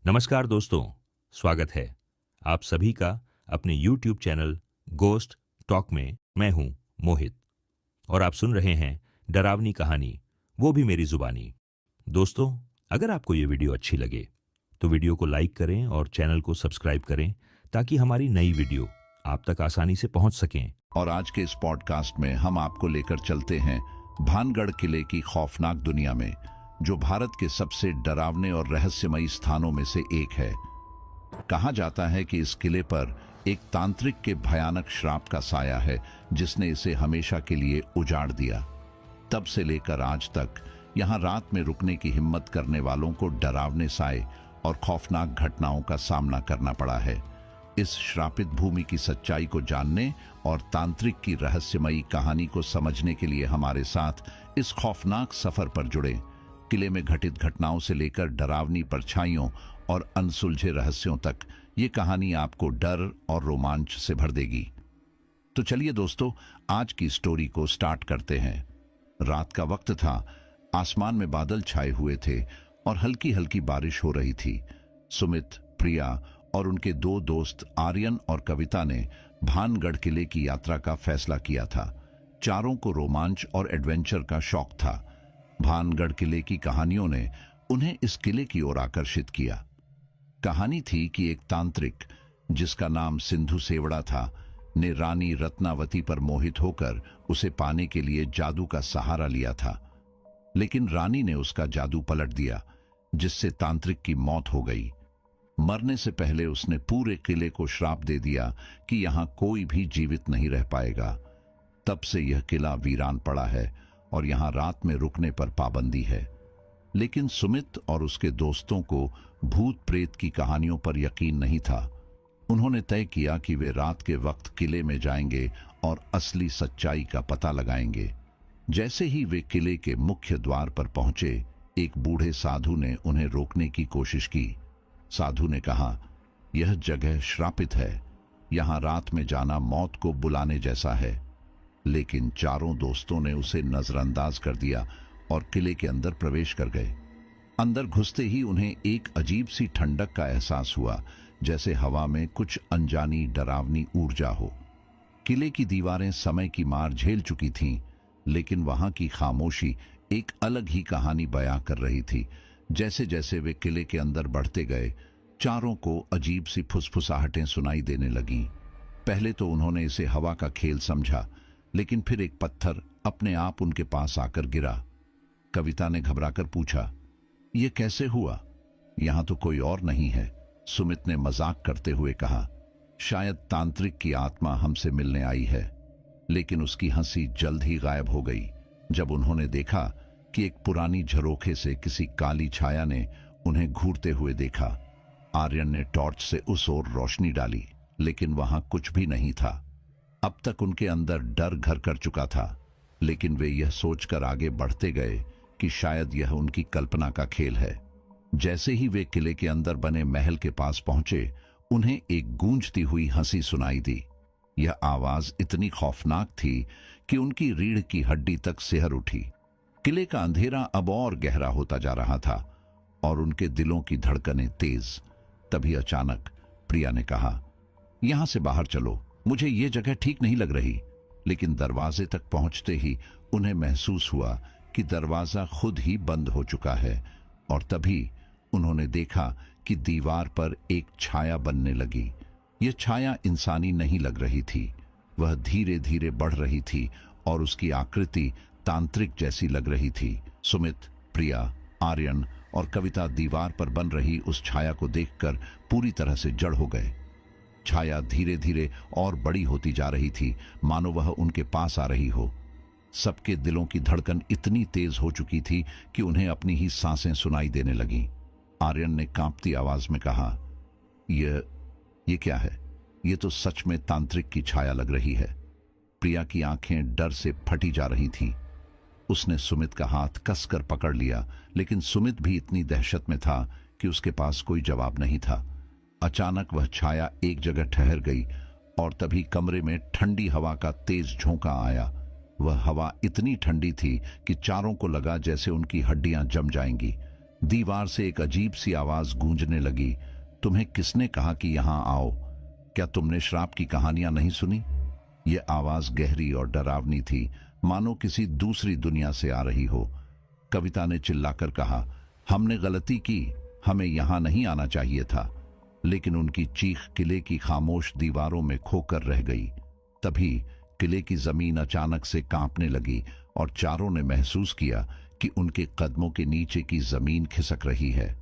नमस्कार दोस्तों, स्वागत है आप सभी का अपने YouTube चैनल गोस्ट टॉक में। मैं हूं मोहित और आप सुन रहे हैं डरावनी कहानी, वो भी मेरी जुबानी। दोस्तों, अगर आपको ये वीडियो अच्छी लगे तो वीडियो को लाइक करें और चैनल को सब्सक्राइब करें ताकि हमारी नई वीडियो आप तक आसानी से पहुंच सकें। और आज के इस पॉडकास्ट में हम आपको लेकर चलते हैं भानगढ़ किले की खौफनाक दुनिया में, जो भारत के सबसे डरावने और रहस्यमयी स्थानों में से एक है। कहा जाता है कि इस किले पर एक तांत्रिक के भयानक श्राप का साया है, जिसने इसे हमेशा के लिए उजाड़ दिया। तब से लेकर आज तक यहाँ रात में रुकने की हिम्मत करने वालों को डरावने साए और खौफनाक घटनाओं का सामना करना पड़ा है। इस श्रापित भूमि की सच्चाई को जानने और तांत्रिक की रहस्यमयी कहानी को समझने के लिए हमारे साथ इस खौफनाक सफर पर जुड़े। किले में घटित घटनाओं से लेकर डरावनी परछाइयों और अनसुलझे रहस्यों तक, ये कहानी आपको डर और रोमांच से भर देगी। तो चलिए दोस्तों, आज की स्टोरी को स्टार्ट करते हैं। रात का वक्त था, आसमान में बादल छाए हुए थे और हल्की हल्की बारिश हो रही थी। सुमित, प्रिया और उनके दो दोस्त आर्यन और कविता ने भानगढ़ किले की यात्रा का फैसला किया था। चारों को रोमांच और एडवेंचर का शौक था। भानगढ़ किले की कहानियों ने उन्हें इस किले की ओर आकर्षित किया। कहानी थी कि एक तांत्रिक, जिसका नाम सिंधु सेवड़ा था, ने रानी रत्नावती पर मोहित होकर उसे पाने के लिए जादू का सहारा लिया था। लेकिन रानी ने उसका जादू पलट दिया, जिससे तांत्रिक की मौत हो गई। मरने से पहले उसने पूरे किले को श्राप दे दिया कि यहां कोई भी जीवित नहीं रह पाएगा। तब से यह किला वीरान पड़ा है और यहां रात में रुकने पर पाबंदी है। लेकिन सुमित और उसके दोस्तों को भूत प्रेत की कहानियों पर यकीन नहीं था। उन्होंने तय किया कि वे रात के वक्त किले में जाएंगे और असली सच्चाई का पता लगाएंगे। जैसे ही वे किले के मुख्य द्वार पर पहुंचे, एक बूढ़े साधु ने उन्हें रोकने की कोशिश की। साधु ने कहा, यह जगह श्रापित है, यहां रात में जाना मौत को बुलाने जैसा है। लेकिन चारों दोस्तों ने उसे नजरअंदाज कर दिया और किले के अंदर प्रवेश कर गए। अंदर घुसते ही उन्हें एक अजीब सी ठंडक का एहसास हुआ, जैसे हवा में कुछ अनजानी डरावनी ऊर्जा हो। किले की दीवारें समय की मार झेल चुकी थीं, लेकिन वहां की खामोशी एक अलग ही कहानी बयां कर रही थी। जैसे जैसे वे किले के अंदर बढ़ते गए, चारों को अजीब सी फुसफुसाहटें सुनाई देने लगीं। पहले तो उन्होंने इसे हवा का खेल समझा, लेकिन फिर एक पत्थर अपने आप उनके पास आकर गिरा। कविता ने घबराकर पूछा, यह कैसे हुआ? यहां तो कोई और नहीं है। सुमित ने मजाक करते हुए कहा, शायद तांत्रिक की आत्मा हमसे मिलने आई है। लेकिन उसकी हंसी जल्द ही गायब हो गई जब उन्होंने देखा कि एक पुरानी झरोखे से किसी काली छाया ने उन्हें घूरते हुए देखा। आर्यन ने टॉर्च से उस ओर रोशनी डाली, लेकिन वहां कुछ भी नहीं था। अब तक उनके अंदर डर घर कर चुका था, लेकिन वे यह सोचकर आगे बढ़ते गए कि शायद यह उनकी कल्पना का खेल है। जैसे ही वे किले के अंदर बने महल के पास पहुंचे, उन्हें एक गूंजती हुई हंसी सुनाई दी। यह आवाज इतनी खौफनाक थी कि उनकी रीढ़ की हड्डी तक सिहर उठी। किले का अंधेरा अब और गहरा होता जा रहा था और उनके दिलों की धड़कनें तेज। तभी अचानक प्रिया ने कहा, यहां से बाहर चलो, मुझे ये जगह ठीक नहीं लग रही। लेकिन दरवाजे तक पहुंचते ही उन्हें महसूस हुआ कि दरवाजा खुद ही बंद हो चुका है। और तभी उन्होंने देखा कि दीवार पर एक छाया बनने लगी। यह छाया इंसानी नहीं लग रही थी, वह धीरे धीरे बढ़ रही थी और उसकी आकृति तांत्रिक जैसी लग रही थी। सुमित, प्रिया, आर्यन और कविता दीवार पर बन रही उस छाया को देखकर पूरी तरह से जड़ हो गए। छाया धीरे धीरे और बड़ी होती जा रही थी, मानो वह उनके पास आ रही हो। सबके दिलों की धड़कन इतनी तेज हो चुकी थी कि उन्हें अपनी ही सांसें सुनाई देने लगीं। आर्यन ने कांपती आवाज में कहा, ये क्या है? ये तो सच में तांत्रिक की छाया लग रही है। प्रिया की आंखें डर से फटी जा रही थीं। उसने सुमित का हाथ कसकर पकड़ लिया, लेकिन सुमित भी इतनी दहशत में था कि उसके पास कोई जवाब नहीं था। अचानक वह छाया एक जगह ठहर गई और तभी कमरे में ठंडी हवा का तेज झोंका आया। वह हवा इतनी ठंडी थी कि चारों को लगा जैसे उनकी हड्डियां जम जाएंगी। दीवार से एक अजीब सी आवाज गूंजने लगी, तुम्हें किसने कहा कि यहां आओ? क्या तुमने श्राप की कहानियां नहीं सुनी? यह आवाज गहरी और डरावनी थी, मानो किसी दूसरी दुनिया से आ रही हो। कविता ने चिल्लाकर कहा, हमने गलती की, हमें यहां नहीं आना चाहिए था। लेकिन उनकी चीख किले की खामोश दीवारों में खोकर रह गई। तभी किले की जमीन अचानक से कांपने लगी और चारों ने महसूस किया कि उनके कदमों के नीचे की जमीन खिसक रही है।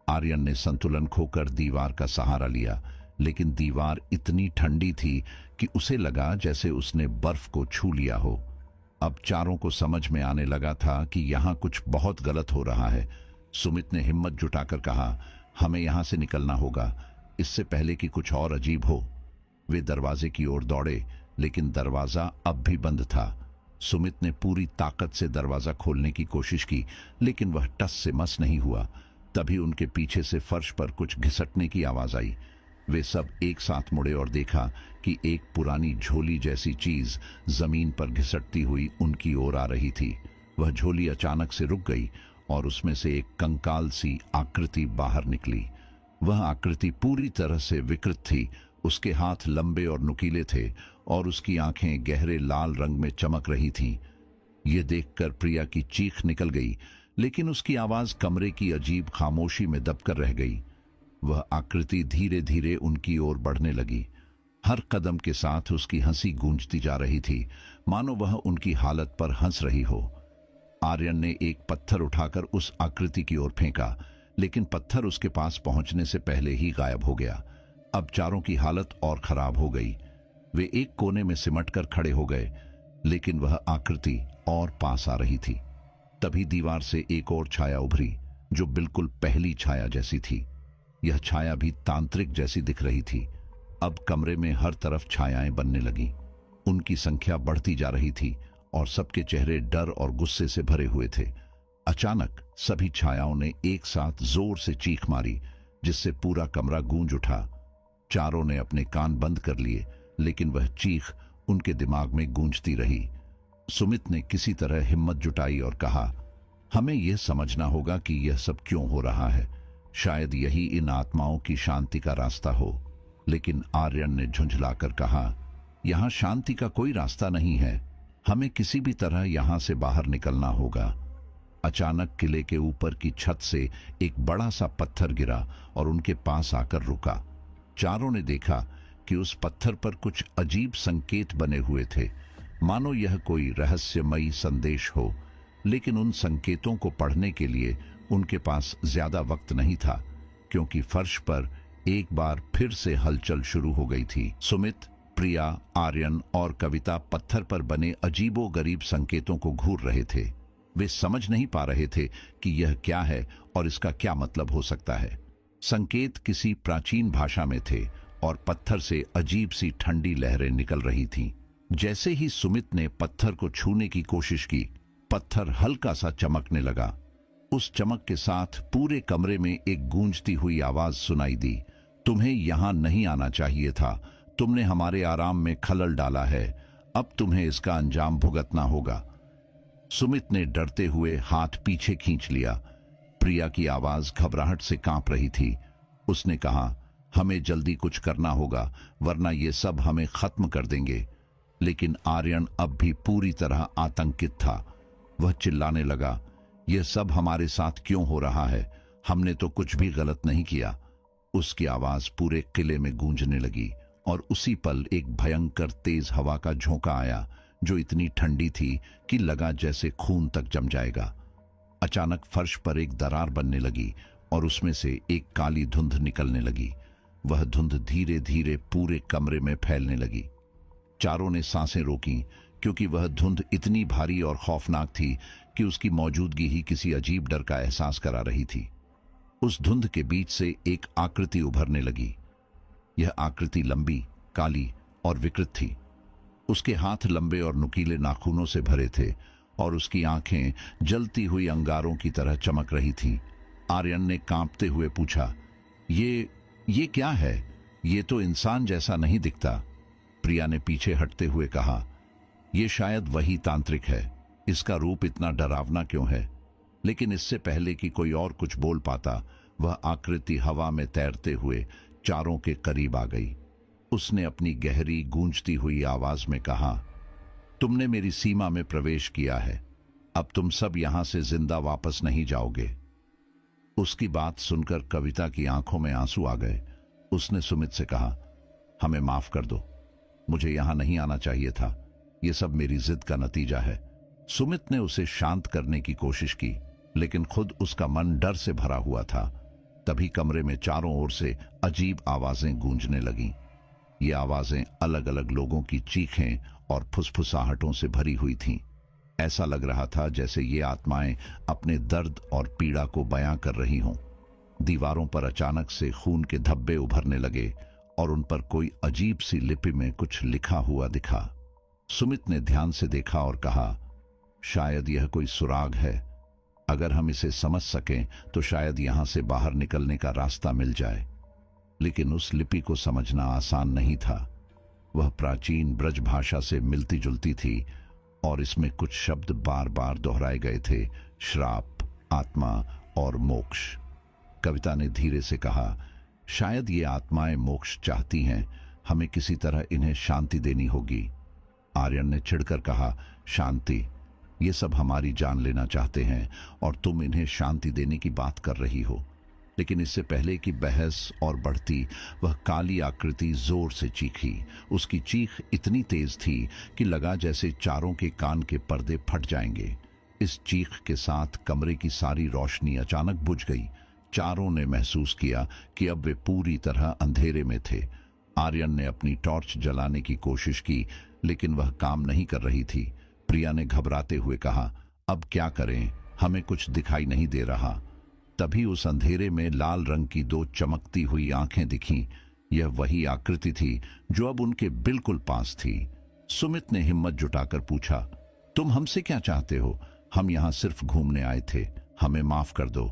आर्यन ने संतुलन खोकर दीवार का सहारा लिया, लेकिन दीवार इतनी ठंडी थी कि उसे लगा जैसे उसने बर्फ को छू लिया हो। अब चारों को समझ में आने लगा था कि यहां कुछ बहुत गलत हो रहा है। सुमित ने हिम्मत जुटाकर कहा, हमें यहां से निकलना होगा, इससे पहले कि कुछ और अजीब हो। वे दरवाजे की ओर दौड़े, लेकिन दरवाजा अब भी बंद था। सुमित ने पूरी ताकत से दरवाजा खोलने की कोशिश की, लेकिन वह टस से मस नहीं हुआ। तभी उनके पीछे से फर्श पर कुछ घिसटने की आवाज आई। वे सब एक साथ मुड़े और देखा कि एक पुरानी झोली जैसी चीज जमीन पर घिसटती हुई उनकी ओर आ रही थी। वह झोली अचानक से रुक गई और उसमें से एक कंकाल सी आकृति बाहर निकली। वह आकृति पूरी तरह से विकृत थी। उसके हाथ लंबे और नुकीले थे और उसकी आंखें गहरे लाल रंग में चमक रही थीं। ये देखकर प्रिया की चीख निकल गई, लेकिन उसकी आवाज कमरे की अजीब खामोशी में दबकर रह गई। वह आकृति धीरे धीरे उनकी ओर बढ़ने लगी। हर कदम के साथ उसकी हंसी गूंजती जा रही थी, मानो वह उनकी हालत पर हंस रही हो। आर्यन ने एक पत्थर उठाकर उस आकृति की ओर फेंका, लेकिन पत्थर उसके पास पहुंचने से पहले ही गायब हो गया। अब चारों की हालत और खराब हो गई। वे एक कोने में सिमटकर खड़े हो गए, लेकिन वह आकृति और पास आ रही थी। तभी दीवार से एक और छाया उभरी, जो बिल्कुल पहली छाया जैसी थी। यह छाया भी तांत्रिक जैसी दिख रही थी। अब कमरे में हर तरफ छायाएं बनने लगी। उनकी संख्या बढ़ती जा रही थी और सबके चेहरे डर और गुस्से से भरे हुए थे। अचानक सभी छायाओं ने एक साथ जोर से चीख मारी, जिससे पूरा कमरा गूंज उठा। चारों ने अपने कान बंद कर लिए, लेकिन वह चीख उनके दिमाग में गूंजती रही। सुमित ने किसी तरह हिम्मत जुटाई और कहा, हमें यह समझना होगा कि यह सब क्यों हो रहा है। शायद यही इन आत्माओं की शांति का रास्ता हो। लेकिन आर्यन ने झुंझलाकर कहा, यहां शांति का कोई रास्ता नहीं है। हमें किसी भी तरह यहां से बाहर निकलना होगा। अचानक किले के ऊपर की छत से एक बड़ा सा पत्थर गिरा और उनके पास आकर रुका। चारों ने देखा कि उस पत्थर पर कुछ अजीब संकेत बने हुए थे, मानो यह कोई रहस्यमयी संदेश हो। लेकिन उन संकेतों को पढ़ने के लिए उनके पास ज्यादा वक्त नहीं था, क्योंकि फर्श पर एक बार फिर से हलचल शुरू हो गई थी। सुमित, प्रिया, आर्यन और कविता पत्थर पर बने अजीबोगरीब संकेतों को घूर रहे थे। वे समझ नहीं पा रहे थे कि यह क्या है और इसका क्या मतलब हो सकता है। संकेत किसी प्राचीन भाषा में थे और पत्थर से अजीब सी ठंडी लहरें निकल रही थीं। जैसे ही सुमित ने पत्थर को छूने की कोशिश की, पत्थर हल्का सा चमकने लगा। उस चमक के साथ पूरे कमरे में एक गूंजती हुई आवाज सुनाई दी, तुम्हें यहां नहीं आना चाहिए था। तुमने हमारे आराम में खलल डाला है। अब तुम्हें इसका अंजाम भुगतना होगा। सुमित ने डरते हुए हाथ पीछे खींच लिया। प्रिया की आवाज घबराहट से कांप रही थी। उसने कहा, हमें जल्दी कुछ करना होगा, वरना ये सब हमें खत्म कर देंगे। लेकिन आर्यन अब भी पूरी तरह आतंकित था। वह चिल्लाने लगा, यह सब हमारे साथ क्यों हो रहा है? हमने तो कुछ भी गलत नहीं किया। उसकी आवाज पूरे किले में गूंजने लगी और उसी पल एक भयंकर तेज हवा का झोंका आया, जो इतनी ठंडी थी कि लगा जैसे खून तक जम जाएगा। अचानक फर्श पर एक दरार बनने लगी और उसमें से एक काली धुंध निकलने लगी। वह धुंध धीरे धीरे पूरे कमरे में फैलने लगी। चारों ने सांसें रोकीं, क्योंकि वह धुंध इतनी भारी और खौफनाक थी कि उसकी मौजूदगी ही किसी अजीब डर का एहसास करा रही थी। उस धुंध के बीच से एक आकृति उभरने लगी। यह आकृति लंबी, काली और विकृत थी। उसके हाथ लंबे और नुकीले नाखूनों से भरे थे और उसकी आंखें जलती हुई अंगारों की तरह चमक रही थीं। आर्यन ने कांपते हुए पूछा, ये क्या है? ये तो इंसान जैसा नहीं दिखता। प्रिया ने पीछे हटते हुए कहा, यह शायद वही तांत्रिक है। इसका रूप इतना डरावना क्यों है? लेकिन इससे पहले कि कोई और कुछ बोल पाता, वह आकृति हवा में तैरते हुए चारों के करीब आ गई। उसने अपनी गहरी गूंजती हुई आवाज में कहा, तुमने मेरी सीमा में प्रवेश किया है, अब तुम सब यहां से जिंदा वापस नहीं जाओगे। उसकी बात सुनकर कविता की आंखों में आंसू आ गए। उसने सुमित से कहा, हमें माफ कर दो, मुझे यहां नहीं आना चाहिए था, यह सब मेरी जिद का नतीजा है। सुमित ने उसे शांत करने की कोशिश की, लेकिन खुद उसका मन डर से भरा हुआ था। तभी कमरे में चारों ओर से अजीब आवाजें गूंजने लगीं। ये आवाजें अलग अलग लोगों की चीखें और फुसफुसाहटों से भरी हुई थीं। ऐसा लग रहा था जैसे ये आत्माएं अपने दर्द और पीड़ा को बयां कर रही हों। दीवारों पर अचानक से खून के धब्बे उभरने लगे और उन पर कोई अजीब सी लिपि में कुछ लिखा हुआ दिखा। सुमित ने ध्यान से देखा और कहा, शायद यह कोई सुराग है। अगर हम इसे समझ सकें तो शायद यहां से बाहर निकलने का रास्ता मिल जाए। लेकिन उस लिपि को समझना आसान नहीं था। वह प्राचीन ब्रज भाषा से मिलती जुलती थी और इसमें कुछ शब्द बार बार दोहराए गए थे, श्राप, आत्मा और मोक्ष। कविता ने धीरे से कहा, शायद ये आत्माएं मोक्ष चाहती हैं, हमें किसी तरह इन्हें शांति देनी होगी। आर्यन ने चिढ़कर कहा, शांति? ये सब हमारी जान लेना चाहते हैं और तुम इन्हें शांति देने की बात कर रही हो। लेकिन इससे पहले कि बहस और बढ़ती, वह काली आकृति जोर से चीखी। उसकी चीख इतनी तेज थी कि लगा जैसे चारों के कान के पर्दे फट जाएंगे। इस चीख के साथ कमरे की सारी रोशनी अचानक बुझ गई। चारों ने महसूस किया कि अब वे पूरी तरह अंधेरे में थे। आर्यन ने अपनी टॉर्च जलाने की कोशिश की, लेकिन वह काम नहीं कर रही थी। प्रिया ने घबराते हुए कहा, अब क्या करें, हमें कुछ दिखाई नहीं दे रहा। तभी उस अंधेरे में लाल रंग की दो चमकती हुई आंखें दिखीं। यह वही आकृति थी जो अब उनके बिल्कुल पास थी। सुमित ने हिम्मत जुटाकर पूछा, तुम हमसे क्या चाहते हो? हम यहां सिर्फ घूमने आए थे, हमें माफ कर दो।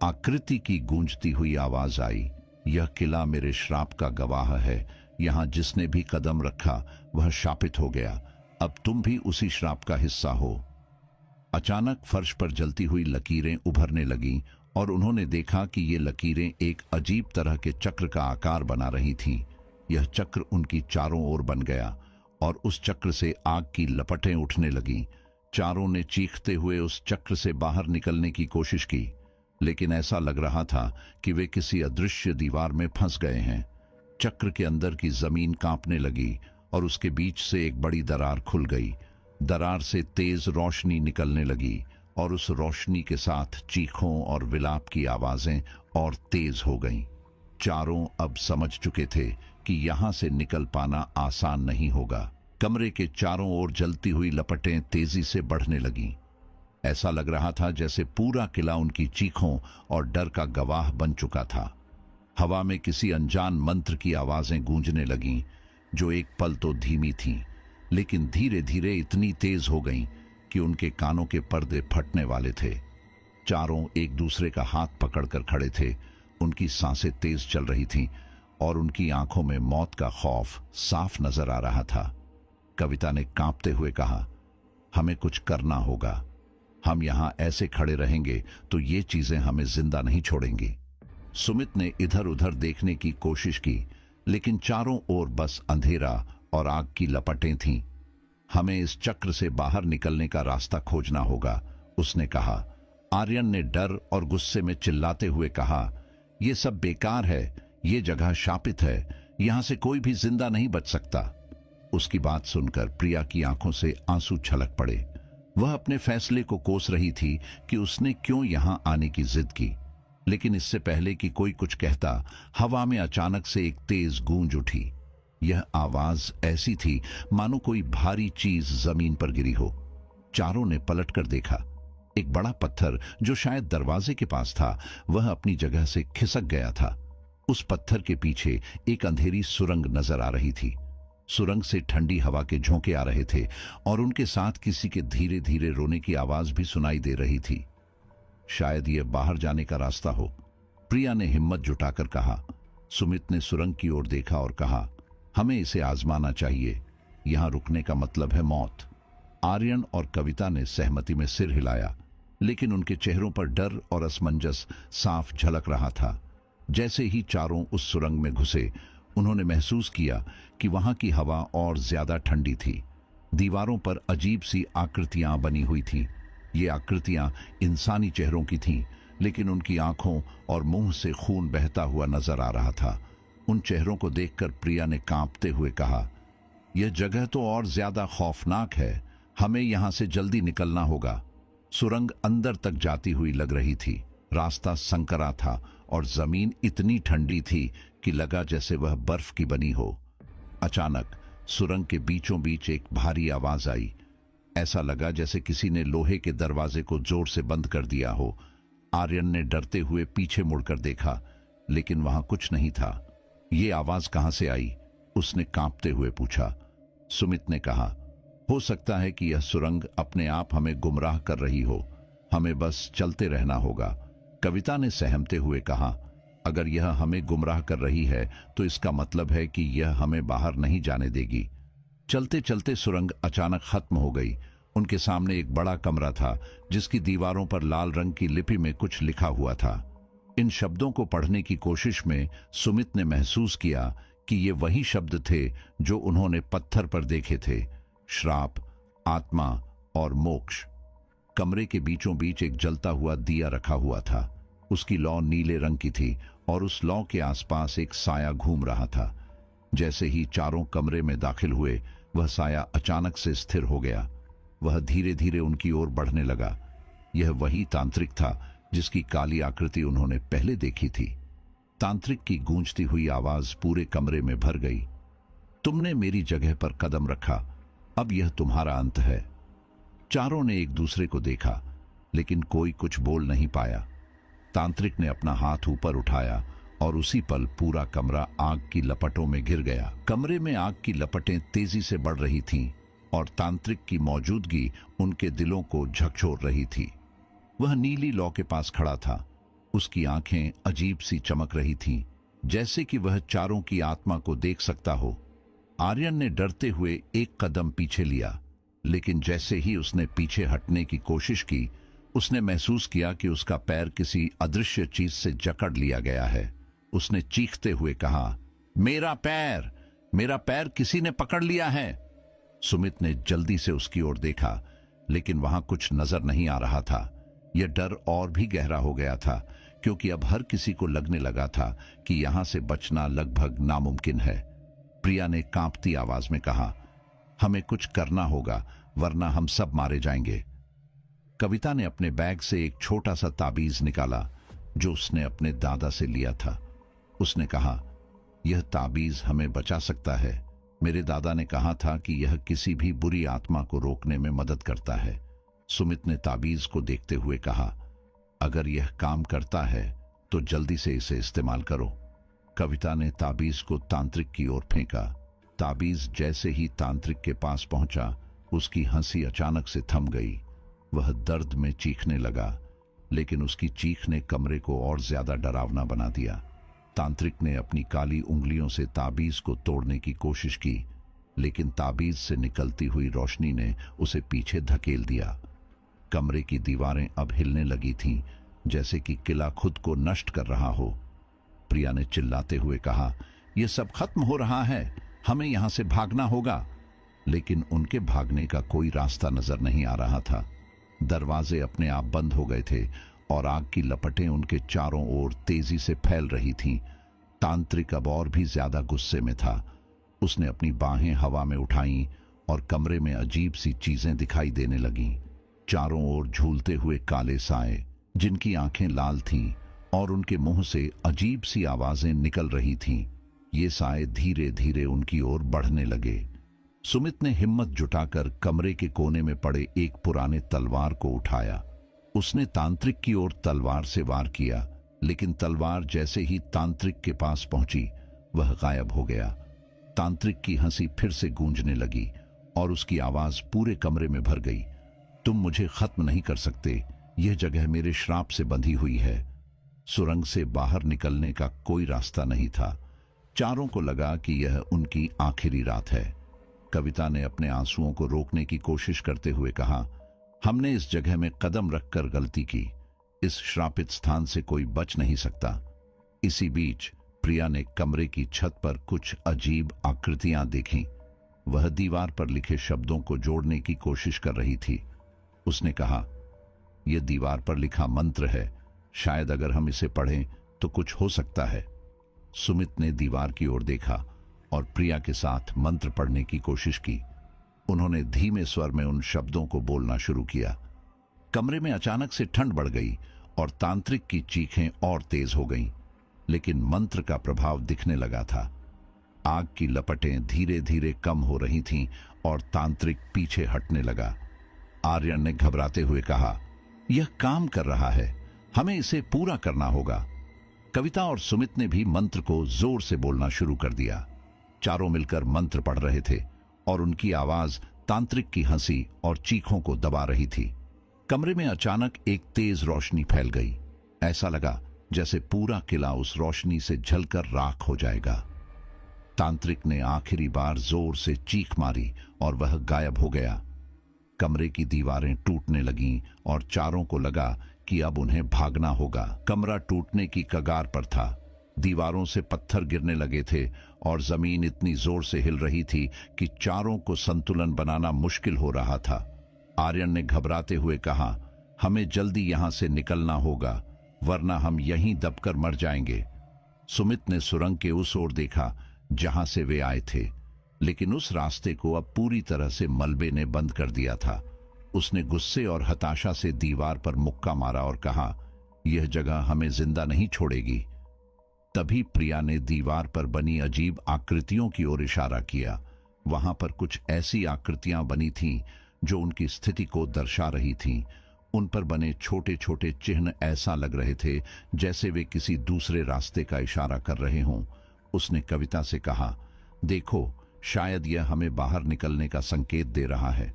आकृति की गूंजती हुई आवाज आई, यह किला मेरे श्राप का गवाह है। यहां जिसने भी कदम रखा वह शापित हो गया। अब तुम भी उसी श्राप का हिस्सा हो। अचानक फर्श पर जलती हुई लकीरें उभरने लगीं और उन्होंने देखा कि ये लकीरें एक अजीब तरह के चक्र का आकार बना रही थीं। यह चक्र उनकी चारों ओर बन गया और उस चक्र से आग की लपटें उठने लगीं। चारों ने चीखते हुए उस चक्र से बाहर निकलने की कोशिश की, लेकिन ऐसा लग रहा था कि वे किसी अदृश्य दीवार में फंस गए हैं। चक्र के अंदर की जमीन कांपने लगी और उसके बीच से एक बड़ी दरार खुल गई। दरार से तेज रोशनी निकलने लगी और उस रोशनी के साथ चीखों और विलाप की आवाजें और तेज हो गईं। चारों अब समझ चुके थे कि यहां से निकल पाना आसान नहीं होगा। कमरे के चारों ओर जलती हुई लपटें तेजी से बढ़ने लगीं। ऐसा लग रहा था जैसे पूरा किला उनकी चीखों और डर का गवाह बन चुका था। हवा में किसी अनजान मंत्र की आवाजें गूंजने लगीं, जो एक पल तो धीमी थीं, लेकिन धीरे धीरे इतनी तेज हो गईं कि उनके कानों के पर्दे फटने वाले थे। चारों एक दूसरे का हाथ पकड़कर खड़े थे। उनकी सांसें तेज चल रही थीं और उनकी आंखों में मौत का खौफ साफ नजर आ रहा था। कविता ने कांपते हुए कहा, हमें कुछ करना होगा। हम यहां ऐसे खड़े रहेंगे तो ये चीजें हमें जिंदा नहीं छोड़ेंगी। सुमित ने इधर उधर देखने की कोशिश की, लेकिन चारों ओर बस अंधेरा और आग की लपटें थीं। हमें इस चक्र से बाहर निकलने का रास्ता खोजना होगा, उसने कहा। आर्यन ने डर और गुस्से में चिल्लाते हुए कहा, यह सब बेकार है, ये जगह शापित है, यहां से कोई भी जिंदा नहीं बच सकता। उसकी बात सुनकर प्रिया की आंखों से आंसू छलक पड़े। वह अपने फैसले को कोस रही थी कि उसने क्यों यहां आने की जिद की। लेकिन इससे पहले कि कोई कुछ कहता, हवा में अचानक से एक तेज गूंज उठी। यह आवाज ऐसी थी मानो कोई भारी चीज जमीन पर गिरी हो। चारों ने पलटकर देखा। एक बड़ा पत्थर जो शायद दरवाजे के पास था, वह अपनी जगह से खिसक गया था। उस पत्थर के पीछे एक अंधेरी सुरंग नजर आ रही थी। सुरंग से ठंडी हवा के झोंके आ रहे थे और उनके साथ किसी के धीरे धीरे रोने की आवाज भी सुनाई दे रही थी। शायद यह बाहर जाने का रास्ता हो, प्रिया ने हिम्मत जुटाकर कहा। सुमित ने सुरंग की ओर देखा और कहा, हमें इसे आजमाना चाहिए, यहां रुकने का मतलब है मौत। आर्यन और कविता ने सहमति में सिर हिलाया। लेकिन उनके चेहरों पर डर और असमंजस साफ झलक रहा था। जैसे ही चारों उस सुरंग में घुसे, उन्होंने महसूस किया कि वहां की हवा और ज्यादा ठंडी थी। दीवारों पर अजीब सी आकृतियां बनी हुई थीं। ये आकृतियां इंसानी चेहरों की थीं, लेकिन उनकी आंखों और मुंह से खून बहता हुआ नजर आ रहा था। उन चेहरों को देखकर प्रिया ने कांपते हुए कहा, यह जगह तो और ज्यादा खौफनाक है, हमें यहां से जल्दी निकलना होगा। सुरंग अंदर तक जाती हुई लग रही थी। रास्ता संकरा था और जमीन इतनी ठंडी थी कि लगा जैसे वह बर्फ की बनी हो। अचानक सुरंग के बीचों बीच एक भारी आवाज आई। ऐसा लगा जैसे किसी ने लोहे के दरवाजे को जोर से बंद कर दिया हो। आर्यन ने डरते हुए पीछे मुड़कर देखा, लेकिन वहां कुछ नहीं था। ये आवाज कहां से आई? उसने कांपते हुए पूछा। सुमित ने कहा, हो सकता है कि यह सुरंग अपने आप हमें गुमराह कर रही हो, हमें बस चलते रहना होगा। कविता ने सहमते हुए कहा, अगर यह हमें गुमराह कर रही है तो इसका मतलब है कि यह हमें बाहर नहीं जाने देगी। चलते चलते सुरंग अचानक खत्म हो गई। उनके सामने एक बड़ा कमरा था, जिसकी दीवारों पर लाल रंग की लिपि में कुछ लिखा हुआ था। इन शब्दों को पढ़ने की कोशिश में सुमित ने महसूस किया कि ये वही शब्द थे जो उन्होंने पत्थर पर देखे थे, श्राप, आत्मा और मोक्ष। कमरे के बीचों बीच एक जलता हुआ दिया रखा हुआ था। उसकी लौ नीले रंग की थी और उस लौ के आसपास एक साया घूम रहा था। जैसे ही चारों कमरे में दाखिल हुए, वह साया अचानक से स्थिर हो गया। वह धीरे धीरे उनकी ओर बढ़ने लगा। यह वही तांत्रिक था जिसकी काली आकृति उन्होंने पहले देखी थी। तांत्रिक की गूंजती हुई आवाज पूरे कमरे में भर गई। तुमने मेरी जगह पर कदम रखा, अब यह तुम्हारा अंत है। चारों ने एक दूसरे को देखा, लेकिन कोई कुछ बोल नहीं पाया। तांत्रिक ने अपना हाथ ऊपर उठाया और उसी पल पूरा कमरा आग की लपटों में घिर गया। कमरे में आग की लपटें तेजी से बढ़ रही थीं और तांत्रिक की मौजूदगी उनके दिलों को झकझोर रही थी। वह नीली लौ के पास खड़ा था। उसकी आंखें अजीब सी चमक रही थीं, जैसे कि वह चारों की आत्मा को देख सकता हो। आर्यन ने डरते हुए एक कदम पीछे लिया, लेकिन जैसे ही उसने पीछे हटने की कोशिश की, उसने महसूस किया कि उसका पैर किसी अदृश्य चीज से जकड़ लिया गया है। उसने चीखते हुए कहा, मेरा पैर, मेरा पैर किसी ने पकड़ लिया है। सुमित ने जल्दी से उसकी ओर देखा, लेकिन वहां कुछ नजर नहीं आ रहा था। यह डर और भी गहरा हो गया था, क्योंकि अब हर किसी को लगने लगा था कि यहां से बचना लगभग नामुमकिन है। प्रिया ने कांपती आवाज में कहा, हमें कुछ करना होगा, वरना हम सब मारे जाएंगे। कविता ने अपने बैग से एक छोटा सा ताबीज निकाला, जो उसने अपने दादा से लिया था। उसने कहा, यह ताबीज हमें बचा सकता है। मेरे दादा ने कहा था कि यह किसी भी बुरी आत्मा को रोकने में मदद करता है। सुमित ने ताबीज को देखते हुए कहा, अगर यह काम करता है तो जल्दी से इसे इस्तेमाल करो। कविता ने ताबीज को तांत्रिक की ओर फेंका। ताबीज जैसे ही तांत्रिक के पास पहुंचा, उसकी हंसी अचानक से थम गई। वह दर्द में चीखने लगा, लेकिन उसकी चीख ने कमरे को और ज्यादा डरावना बना दिया। तांत्रिक ने अपनी काली उंगलियों से ताबीज को तोड़ने की कोशिश की, लेकिन ताबीज से निकलती हुई रोशनी ने उसे पीछे धकेल दिया। कमरे की दीवारें अब हिलने लगी थीं, जैसे कि किला खुद को नष्ट कर रहा हो। प्रिया ने चिल्लाते हुए कहा, यह सब खत्म हो रहा है, हमें यहां से भागना होगा। लेकिन उनके भागने का कोई रास्ता नजर नहीं आ रहा था। दरवाजे अपने आप बंद हो गए थे और आग की लपटें उनके चारों ओर तेजी से फैल रही थीं। तांत्रिक अब और भी ज्यादा गुस्से में था। उसने अपनी बाहें हवा में उठाईं और कमरे में अजीब सी चीजें दिखाई देने लगीं। चारों ओर झूलते हुए काले साए, जिनकी आंखें लाल थीं और उनके मुंह से अजीब सी आवाजें निकल रही थीं। ये साए धीरे धीरे उनकी ओर बढ़ने लगे। सुमित ने हिम्मत जुटाकर कमरे के कोने में पड़े एक पुराने तलवार को उठाया। उसने तांत्रिक की ओर तलवार से वार किया, लेकिन तलवार जैसे ही तांत्रिक के पास पहुंची, वह गायब हो गया। तांत्रिक की हंसी फिर से गूंजने लगी और उसकी आवाज पूरे कमरे में भर गई। तुम मुझे खत्म नहीं कर सकते, यह जगह मेरे श्राप से बंधी हुई है। सुरंग से बाहर निकलने का कोई रास्ता नहीं था। चारों को लगा कि यह उनकी आखिरी रात है। कविता ने अपने आंसुओं को रोकने की कोशिश करते हुए कहा, हमने इस जगह में कदम रखकर गलती की। इस श्रापित स्थान से कोई बच नहीं सकता। इसी बीच प्रिया ने कमरे की छत पर कुछ अजीब आकृतियां देखीं। वह दीवार पर लिखे शब्दों को जोड़ने की कोशिश कर रही थी। उसने कहा, यह दीवार पर लिखा मंत्र है, शायद अगर हम इसे पढ़ें तो कुछ हो सकता है। सुमित ने दीवार की ओर देखा और प्रिया के साथ मंत्र पढ़ने की कोशिश की। उन्होंने धीमे स्वर में उन शब्दों को बोलना शुरू किया। कमरे में अचानक से ठंड बढ़ गई और तांत्रिक की चीखें और तेज हो गईं, लेकिन मंत्र का प्रभाव दिखने लगा था। आग की लपटें धीरे धीरे कम हो रही थीं और तांत्रिक पीछे हटने लगा। आर्यन ने घबराते हुए कहा, यह काम कर रहा है, हमें इसे पूरा करना होगा। कविता और सुमित ने भी मंत्र को जोर से बोलना शुरू कर दिया। चारों मिलकर मंत्र पढ़ रहे थे और उनकी आवाज तांत्रिक की हंसी और चीखों को दबा रही थी। कमरे में अचानक एक तेज रोशनी फैल गई। ऐसा लगा जैसे पूरा किला उस रोशनी से झलकर राख हो जाएगा। तांत्रिक ने आखिरी बार जोर से चीख मारी और वह गायब हो गया। कमरे की दीवारें टूटने लगीं और चारों को लगा कि अब उन्हें भागना होगा। कमरा टूटने की कगार पर था। दीवारों से पत्थर गिरने लगे थे और जमीन इतनी जोर से हिल रही थी कि चारों को संतुलन बनाना मुश्किल हो रहा था। आर्यन ने घबराते हुए कहा, हमें जल्दी यहां से निकलना होगा, वरना हम यहीं दबकर मर जाएंगे। सुमित ने सुरंग के उस ओर देखा जहां से वे आए थे, लेकिन उस रास्ते को अब पूरी तरह से मलबे ने बंद कर दिया था। उसने गुस्से और हताशा से दीवार पर मुक्का मारा और कहा, यह जगह हमें जिंदा नहीं छोड़ेगी। तभी प्रिया ने दीवार पर बनी अजीब आकृतियों की ओर इशारा किया। वहां पर कुछ ऐसी आकृतियां बनी थीं जो उनकी स्थिति को दर्शा रही थीं। उन पर बने छोटे छोटे चिन्ह ऐसा लग रहे थे जैसे वे किसी दूसरे रास्ते का इशारा कर रहे हों। उसने कविता से कहा, देखो, शायद यह हमें बाहर निकलने का संकेत दे रहा है।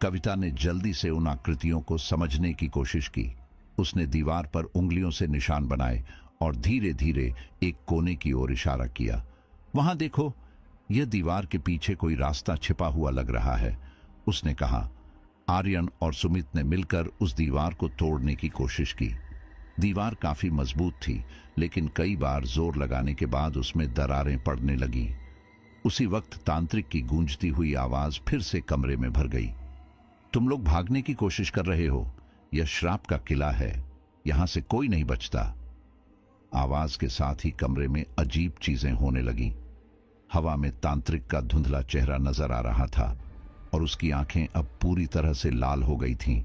कविता ने जल्दी से उन आकृतियों को समझने की कोशिश की। उसने दीवार पर उंगलियों से निशान बनाए और धीरे धीरे एक कोने की ओर इशारा किया। वहां देखो, यह दीवार के पीछे कोई रास्ता छिपा हुआ लग रहा है, उसने कहा। आर्यन और सुमित ने मिलकर उस दीवार को तोड़ने की कोशिश की। दीवार काफी मजबूत थी, लेकिन कई बार जोर लगाने के बाद उसमें दरारें पड़ने लगीं। उसी वक्त तांत्रिक की गूंजती हुई आवाज फिर से कमरे में भर गई। तुम लोग भागने की कोशिश कर रहे हो, यह श्राप का किला है, यहां से कोई नहीं बचता। आवाज के साथ ही कमरे में अजीब चीजें होने लगीं। हवा में तांत्रिक का धुंधला चेहरा नजर आ रहा था और उसकी आंखें अब पूरी तरह से लाल हो गई थीं।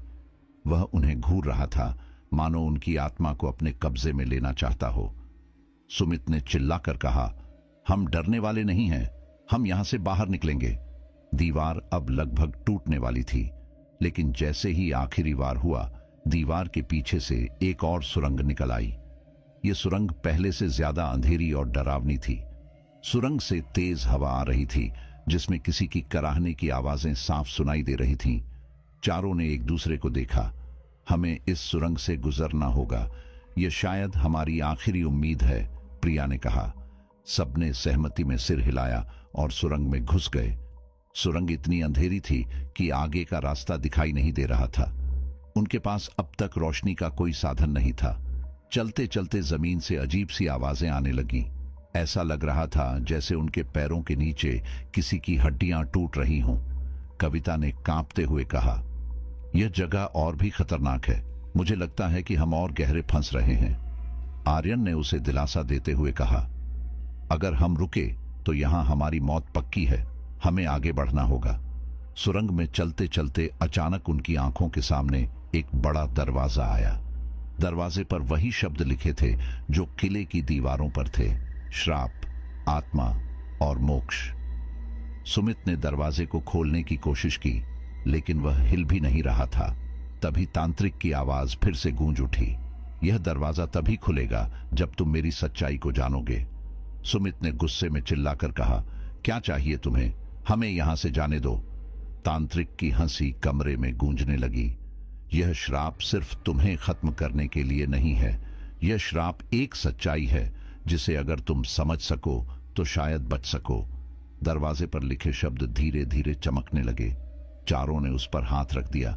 वह उन्हें घूर रहा था, मानो उनकी आत्मा को अपने कब्जे में लेना चाहता हो। सुमित ने चिल्लाकर कहा, हम डरने वाले नहीं हैं, हम यहां से बाहर निकलेंगे। दीवार अब लगभग टूटने वाली थी, लेकिन जैसे ही आखिरी वार हुआ, दीवार के पीछे से एक और सुरंग निकल आई। यह सुरंग पहले से ज्यादा अंधेरी और डरावनी थी। सुरंग से तेज हवा आ रही थी, जिसमें किसी की कराहने की आवाजें साफ सुनाई दे रही थीं। चारों ने एक दूसरे को देखा। हमें इस सुरंग से गुजरना होगा, यह शायद हमारी आखिरी उम्मीद है, प्रिया ने कहा। सबने सहमति में सिर हिलाया और सुरंग में घुस गए। सुरंग इतनी अंधेरी थी कि आगे का रास्ता दिखाई नहीं दे रहा था। उनके पास अब तक रोशनी का कोई साधन नहीं था। चलते चलते जमीन से अजीब सी आवाजें आने लगीं। ऐसा लग रहा था जैसे उनके पैरों के नीचे किसी की हड्डियां टूट रही हों। कविता ने कांपते हुए कहा, यह जगह और भी खतरनाक है, मुझे लगता है कि हम और गहरे फंस रहे हैं। आर्यन ने उसे दिलासा देते हुए कहा, अगर हम रुके तो यहां हमारी मौत पक्की है, हमें आगे बढ़ना होगा। सुरंग में चलते चलते अचानक उनकी आंखों के सामने एक बड़ा दरवाजा आया। दरवाजे पर वही शब्द लिखे थे जो किले की दीवारों पर थे, श्राप, आत्मा और मोक्ष। सुमित ने दरवाजे को खोलने की कोशिश की, लेकिन वह हिल भी नहीं रहा था। तभी तांत्रिक की आवाज फिर से गूंज उठी, यह दरवाजा तभी खुलेगा जब तुम मेरी सच्चाई को जानोगे। सुमित ने गुस्से में चिल्लाकर कहा, क्या चाहिए तुम्हें, हमें यहां से जाने दो। तांत्रिक की हंसी कमरे में गूंजने लगी। यह श्राप सिर्फ तुम्हें खत्म करने के लिए नहीं है, यह श्राप एक सच्चाई है जिसे अगर तुम समझ सको तो शायद बच सको। दरवाजे पर लिखे शब्द धीरे धीरे चमकने लगे। चारों ने उस पर हाथ रख दिया।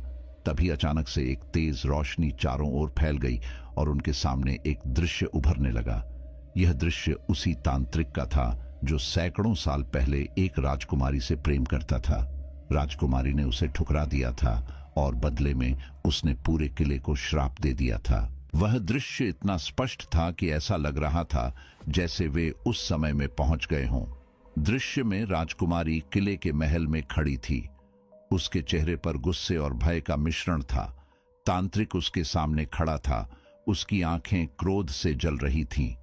तभी अचानक से एक तेज रोशनी चारों ओर फैल गई और उनके सामने एक दृश्य उभरने लगा। यह दृश्य उसी तांत्रिक का था जो सैकड़ों साल पहले एक राजकुमारी से प्रेम करता था। राजकुमारी ने उसे ठुकरा दिया था और बदले में उसने पूरे किले को श्राप दे दिया था। वह दृश्य इतना स्पष्ट था कि ऐसा लग रहा था जैसे वे उस समय में पहुंच गए हों। दृश्य में राजकुमारी किले के महल में खड़ी थी। उसके चेहरे पर गुस्से और भय का मिश्रण था। तांत्रिक उसके सामने खड़ा था। उसकी आंखें क्रोध से जल रही थीं।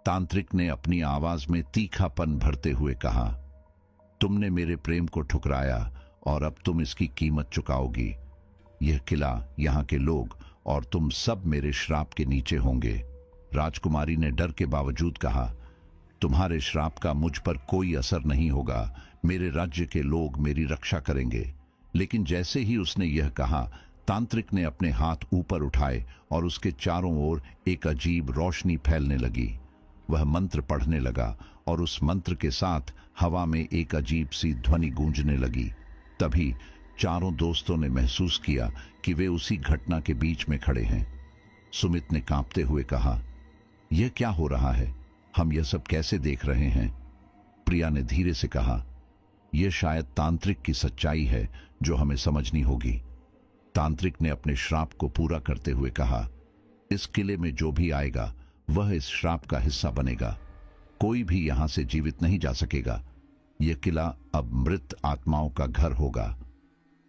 तांत्रिक ने अपनी आवाज में तीखापन भरते हुए कहा, तुमने मेरे प्रेम को ठुकराया और अब तुम इसकी कीमत चुकाओगी। यह किला, यहाँ के लोग और तुम सब मेरे श्राप के नीचे होंगे। राजकुमारी ने डर के बावजूद कहा, तुम्हारे श्राप का मुझ पर कोई असर नहीं होगा। मेरे राज्य के लोग मेरी रक्षा करेंगे। लेकिन जैसे ही उसने यह कहा, तांत्रिक ने अपने हाथ ऊपर उठाए और उसके चारों ओर एक अजीब रोशनी फैलने लगी। वह मंत्र पढ़ने लगा और उस मंत्र के साथ हवा में एक अजीब सी ध्वनि गूंजने लगी। तभी चारों दोस्तों ने महसूस किया कि वे उसी घटना के बीच में खड़े हैं। सुमित ने कांपते हुए कहा, यह क्या हो रहा है? हम यह सब कैसे देख रहे हैं? प्रिया ने धीरे से कहा, यह शायद तांत्रिक की सच्चाई है जो हमें समझनी होगी। तांत्रिक ने अपने श्राप को पूरा करते हुए कहा, इस किले में जो भी आएगा वह इस श्राप का हिस्सा बनेगा। कोई भी यहां से जीवित नहीं जा सकेगा। यह किला अब मृत आत्माओं का घर होगा।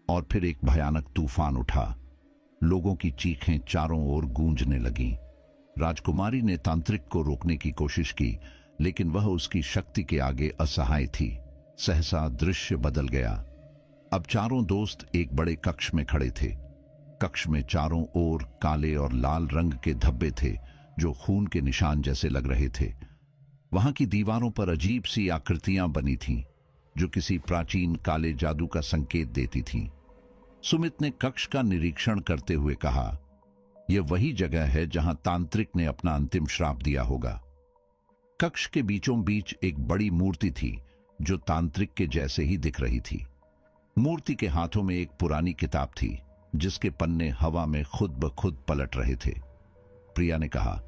और फिर एक भयानक तूफान उठा। लोगों की चीखें चारों ओर गूंजने लगीं। राजकुमारी ने तांत्रिक को रोकने की कोशिश की, लेकिन वह उसकी शक्ति के आगे असहाय थी। सहसा दृश्य बदल गया। अब चारों दोस्त एक बड़े कक्ष में खड़े थे। कक्ष में चारों ओर काले और लाल रंग के धब्बे थे जो खून के निशान जैसे लग रहे थे। वहां की दीवारों पर अजीब सी आकृतियां बनी थीं जो किसी प्राचीन काले जादू का संकेत देती थीं। सुमित ने कक्ष का निरीक्षण करते हुए कहा, यह वही जगह है जहां तांत्रिक ने अपना अंतिम श्राप दिया होगा। कक्ष के बीचों बीच एक बड़ी मूर्ति थी जो तांत्रिक के जैसे ही दिख रही थी। मूर्ति के हाथों में एक पुरानी किताब थी जिसके पन्ने हवा में खुद ब खुद पलट रहे थे। प्रिया ने कहा,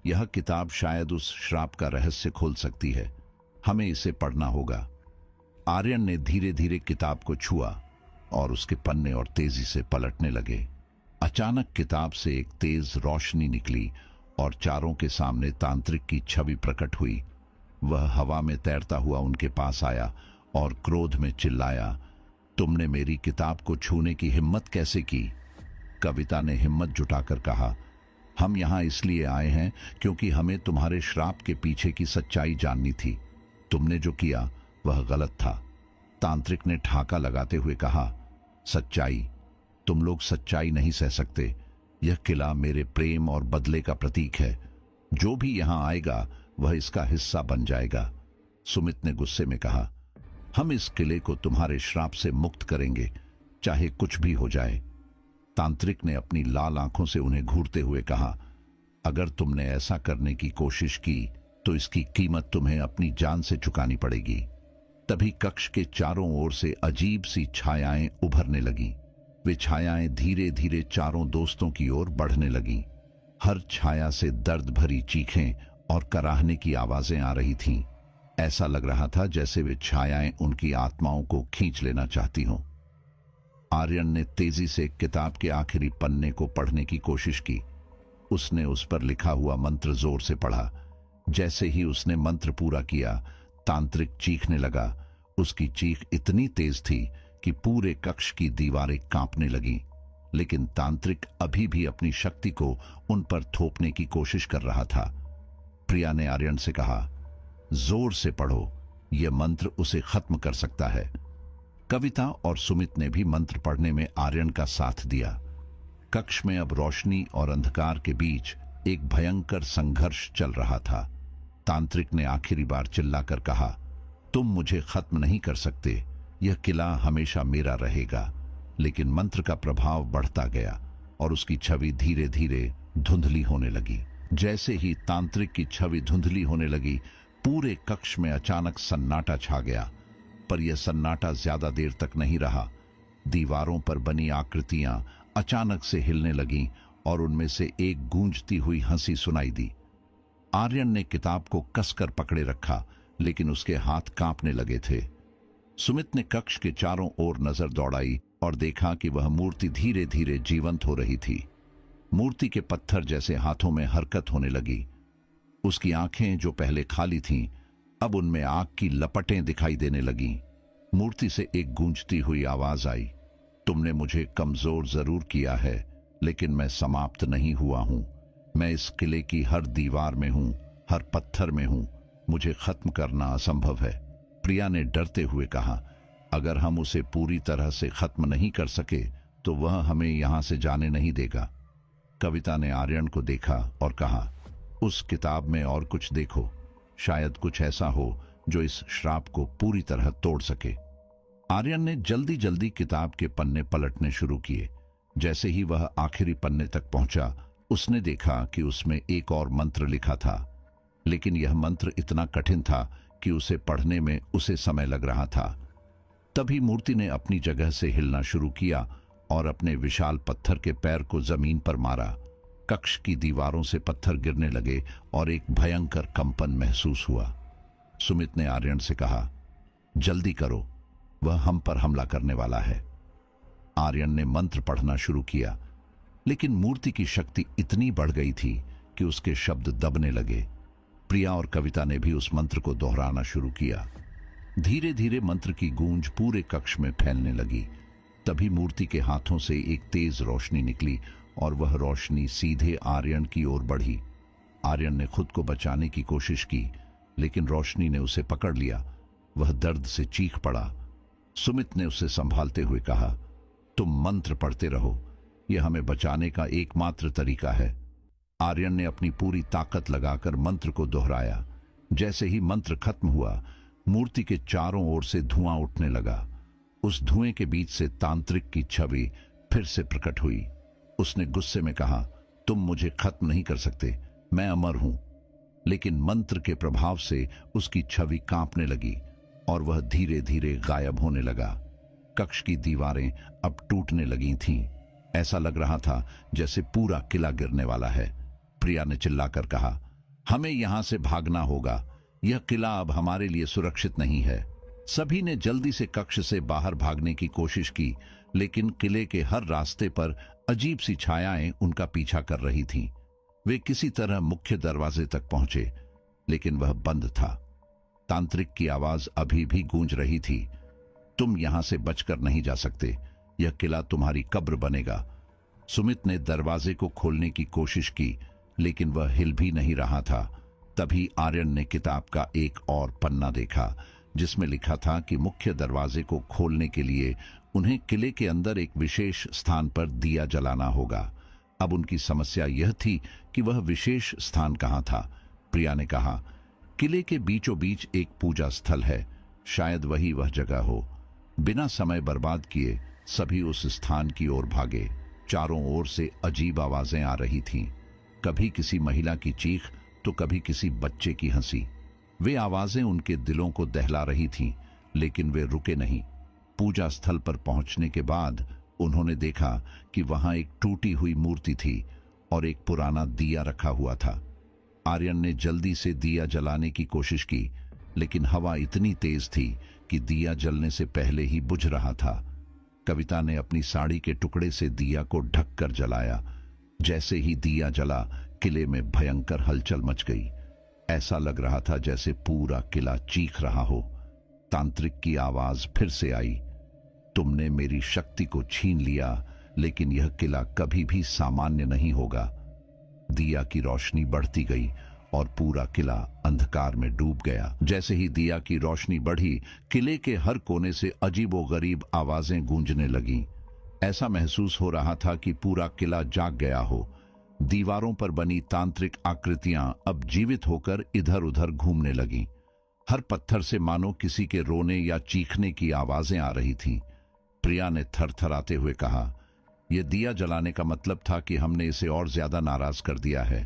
यह किताब शायद उस श्राप का रहस्य खोल सकती है। हमें इसे पढ़ना होगा। आर्यन ने धीरे धीरे किताब को छुआ और उसके पन्ने और तेजी से पलटने लगे। अचानक किताब से एक तेज रोशनी निकली और चारों के सामने तांत्रिक की छवि प्रकट हुई। वह हवा में तैरता हुआ उनके पास आया और क्रोध में चिल्लाया, तुमने मेरी किताब को छूने की हिम्मत कैसे की? कविता ने हिम्मत जुटाकर कहा, हम यहां इसलिए आए हैं क्योंकि हमें तुम्हारे श्राप के पीछे की सच्चाई जाननी थी। तुमने जो किया वह गलत था। तांत्रिक ने ठाका लगाते हुए कहा, सच्चाई? तुम लोग सच्चाई नहीं सह सकते। यह किला मेरे प्रेम और बदले का प्रतीक है। जो भी यहां आएगा वह इसका हिस्सा बन जाएगा। सुमित ने गुस्से में कहा, हम इस किले को तुम्हारे श्राप से मुक्त करेंगे, चाहे कुछ भी हो जाए। तांत्रिक ने अपनी लाल आंखों से उन्हें घूरते हुए कहा, अगर तुमने ऐसा करने की कोशिश की तो इसकी कीमत तुम्हें अपनी जान से चुकानी पड़ेगी। तभी कक्ष के चारों ओर से अजीब सी छायाएं उभरने लगीं। वे छायाएं धीरे धीरे चारों दोस्तों की ओर बढ़ने लगीं। हर छाया से दर्द भरी चीखें और कराहने की आवाजें आ रही थीं। ऐसा लग रहा था जैसे वे छायाएं उनकी आत्माओं को खींच लेना चाहती हों। आर्यन ने तेजी से किताब के आखिरी पन्ने को पढ़ने की कोशिश की। उसने उस पर लिखा हुआ मंत्र जोर से पढ़ा। जैसे ही उसने मंत्र पूरा किया, तांत्रिक चीखने लगा। उसकी चीख इतनी तेज थी कि पूरे कक्ष की दीवारें कांपने लगीं। लेकिन तांत्रिक अभी भी अपनी शक्ति को उन पर थोपने की कोशिश कर रहा था। प्रिया ने आर्यन से कहा, जोर से पढ़ो, यह मंत्र उसे खत्म कर सकता है। कविता और सुमित ने भी मंत्र पढ़ने में आर्यन का साथ दिया। कक्ष में अब रोशनी और अंधकार के बीच एक भयंकर संघर्ष चल रहा था। तांत्रिक ने आखिरी बार चिल्लाकर कहा, तुम मुझे खत्म नहीं कर सकते, यह किला हमेशा मेरा रहेगा। लेकिन मंत्र का प्रभाव बढ़ता गया और उसकी छवि धीरे धीरे धुंधली होने लगी। जैसे ही तांत्रिक की छवि धुंधली होने लगी, पूरे कक्ष में अचानक सन्नाटा छा गया। पर यह सन्नाटा ज्यादा देर तक नहीं रहा। दीवारों पर बनी आकृतियां अचानक से हिलने लगीं और उनमें से एक गूंजती हुई हंसी सुनाई दी। आर्यन ने किताब को कसकर पकड़े रखा, लेकिन उसके हाथ कांपने लगे थे। सुमित ने कक्ष के चारों ओर नजर दौड़ाई और देखा कि वह मूर्ति धीरे धीरे जीवंत हो रही थी। मूर्ति के पत्थर जैसे हाथों में हरकत होने लगी। उसकी आंखें जो पहले खाली थीं, अब उनमें आग की लपटें दिखाई देने लगीं। मूर्ति से एक गूंजती हुई आवाज आई, तुमने मुझे कमजोर जरूर किया है, लेकिन मैं समाप्त नहीं हुआ हूं। मैं इस किले की हर दीवार में हूं, हर पत्थर में हूं। मुझे खत्म करना असंभव है। प्रिया ने डरते हुए कहा, अगर हम उसे पूरी तरह से खत्म नहीं कर सके तो वह हमें यहां से जाने नहीं देगा। कविता ने आर्यन को देखा और कहा, उस किताब में और कुछ देखो, शायद कुछ ऐसा हो जो इस श्राप को पूरी तरह तोड़ सके। आर्यन ने जल्दी जल्दी किताब के पन्ने पलटने शुरू किए। जैसे ही वह आखिरी पन्ने तक पहुंचा, उसने देखा कि उसमें एक और मंत्र लिखा था, लेकिन यह मंत्र इतना कठिन था कि उसे पढ़ने में उसे समय लग रहा था। तभी मूर्ति ने अपनी जगह से हिलना शुरू किया और अपने विशाल पत्थर के पैर को जमीन पर मारा। कक्ष की दीवारों से पत्थर गिरने लगे और एक भयंकर कंपन महसूस हुआ। सुमित ने आर्यन से कहा, जल्दी करो, वह हम पर हमला करने वाला है। आर्यन ने मंत्र पढ़ना शुरू किया, लेकिन मूर्ति की शक्ति इतनी बढ़ गई थी कि उसके शब्द दबने लगे। प्रिया और कविता ने भी उस मंत्र को दोहराना शुरू किया। धीरे धीरे मंत्र की गूंज पूरे कक्ष में फैलने लगी। तभी मूर्ति के हाथों से एक तेज रोशनी निकली और वह रोशनी सीधे आर्यन की ओर बढ़ी। आर्यन ने खुद को बचाने की कोशिश की, लेकिन रोशनी ने उसे पकड़ लिया। वह दर्द से चीख पड़ा। सुमित ने उसे संभालते हुए कहा, तुम मंत्र पढ़ते रहो, यह हमें बचाने का एकमात्र तरीका है। आर्यन ने अपनी पूरी ताकत लगाकर मंत्र को दोहराया। जैसे ही मंत्र खत्म हुआ, मूर्ति के चारों ओर से धुआं उठने लगा। उस धुएं के बीच से तांत्रिक की छवि फिर से प्रकट हुई। उसने गुस्से में कहा, तुम मुझे खत्म नहीं कर सकते, मैं अमर हूं। लेकिन मंत्र के प्रभाव से उसकी छवि कांपने लगी और वह धीरे धीरे गायब होने लगा। कक्ष की दीवारें अब टूटने लगी थीं। ऐसा लग रहा था जैसे पूरा किला गिरने वाला है। प्रिया ने चिल्लाकर कहा, हमें यहां से भागना होगा, यह किला अब हमारे लिए सुरक्षित नहीं है। सभी ने जल्दी से कक्ष से बाहर भागने की कोशिश की, लेकिन किले के हर रास्ते पर अजीब सी छायाएं उनका पीछा कर रही थीं। वे किसी तरह मुख्य दरवाजे तक पहुंचे, लेकिन वह बंद था। तांत्रिक की आवाज अभी भी गूंज रही थी, तुम यहां से बचकर नहीं जा सकते, यह किला तुम्हारी कब्र बनेगा। सुमित ने दरवाजे को खोलने की कोशिश की, लेकिन वह हिल भी नहीं रहा था। तभी आर्यन ने किताब का एक और पन्ना देखा, जिसमें लिखा था कि मुख्य दरवाजे को खोलने के लिए उन्हें किले के अंदर एक विशेष स्थान पर दिया जलाना होगा। अब उनकी समस्या यह थी कि वह विशेष स्थान कहाँ था। प्रिया ने कहा, किले के बीचों बीच एक पूजा स्थल है, शायद वही वह जगह हो। बिना समय बर्बाद किए सभी उस स्थान की ओर भागे। चारों ओर से अजीब आवाजें आ रही थीं, कभी किसी महिला की चीख तो कभी किसी बच्चे की हंसी। वे आवाजें उनके दिलों को दहला रही थीं, लेकिन वे रुके नहीं। पूजा स्थल पर पहुंचने के बाद उन्होंने देखा कि वहां एक टूटी हुई मूर्ति थी और एक पुराना दिया रखा हुआ था। आर्यन ने जल्दी से दिया जलाने की कोशिश की, लेकिन हवा इतनी तेज थी कि दिया जलने से पहले ही बुझ रहा था। कविता ने अपनी साड़ी के टुकड़े से दिया को ढककर जलाया। जैसे ही दिया जला, किले में भयंकर हलचल मच गई। ऐसा लग रहा था जैसे पूरा किला चीख रहा हो। तांत्रिक की आवाज फिर से आई, तुमने मेरी शक्ति को छीन लिया, लेकिन यह किला कभी भी सामान्य नहीं होगा। दिया की रोशनी बढ़ती गई और पूरा किला अंधकार में डूब गया। जैसे ही दिया की रोशनी बढ़ी, किले के हर कोने से अजीबोगरीब आवाजें गूंजने लगीं। ऐसा महसूस हो रहा था कि पूरा किला जाग गया हो। दीवारों पर बनी तांत्रिक आकृतियां अब जीवित होकर इधर उधर घूमने लगीं। हर पत्थर से मानो किसी के रोने या चीखने की आवाजें आ रही थीं। प्रिया ने थरथराते हुए कहा, यह दिया जलाने का मतलब था कि हमने इसे और ज्यादा नाराज कर दिया है।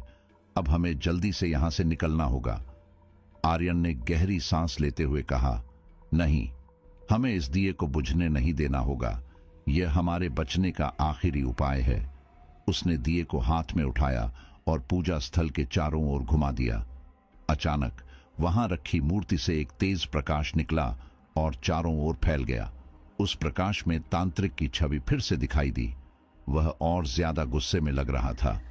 अब हमें जल्दी से यहां से निकलना होगा। आर्यन ने गहरी सांस लेते हुए कहा, नहीं, हमें इस दिए को बुझने नहीं देना होगा। यह हमारे बचने का आखिरी उपाय है। उसने दिए को हाथ में उठाया और पूजा स्थल के चारों ओर घुमा दिया। अचानक वहां रखी मूर्ति से एक तेज प्रकाश निकला और चारों ओर फैल गया। उस प्रकाश में तांत्रिक की छवि फिर से दिखाई दी। वह और ज्यादा गुस्से में लग रहा था।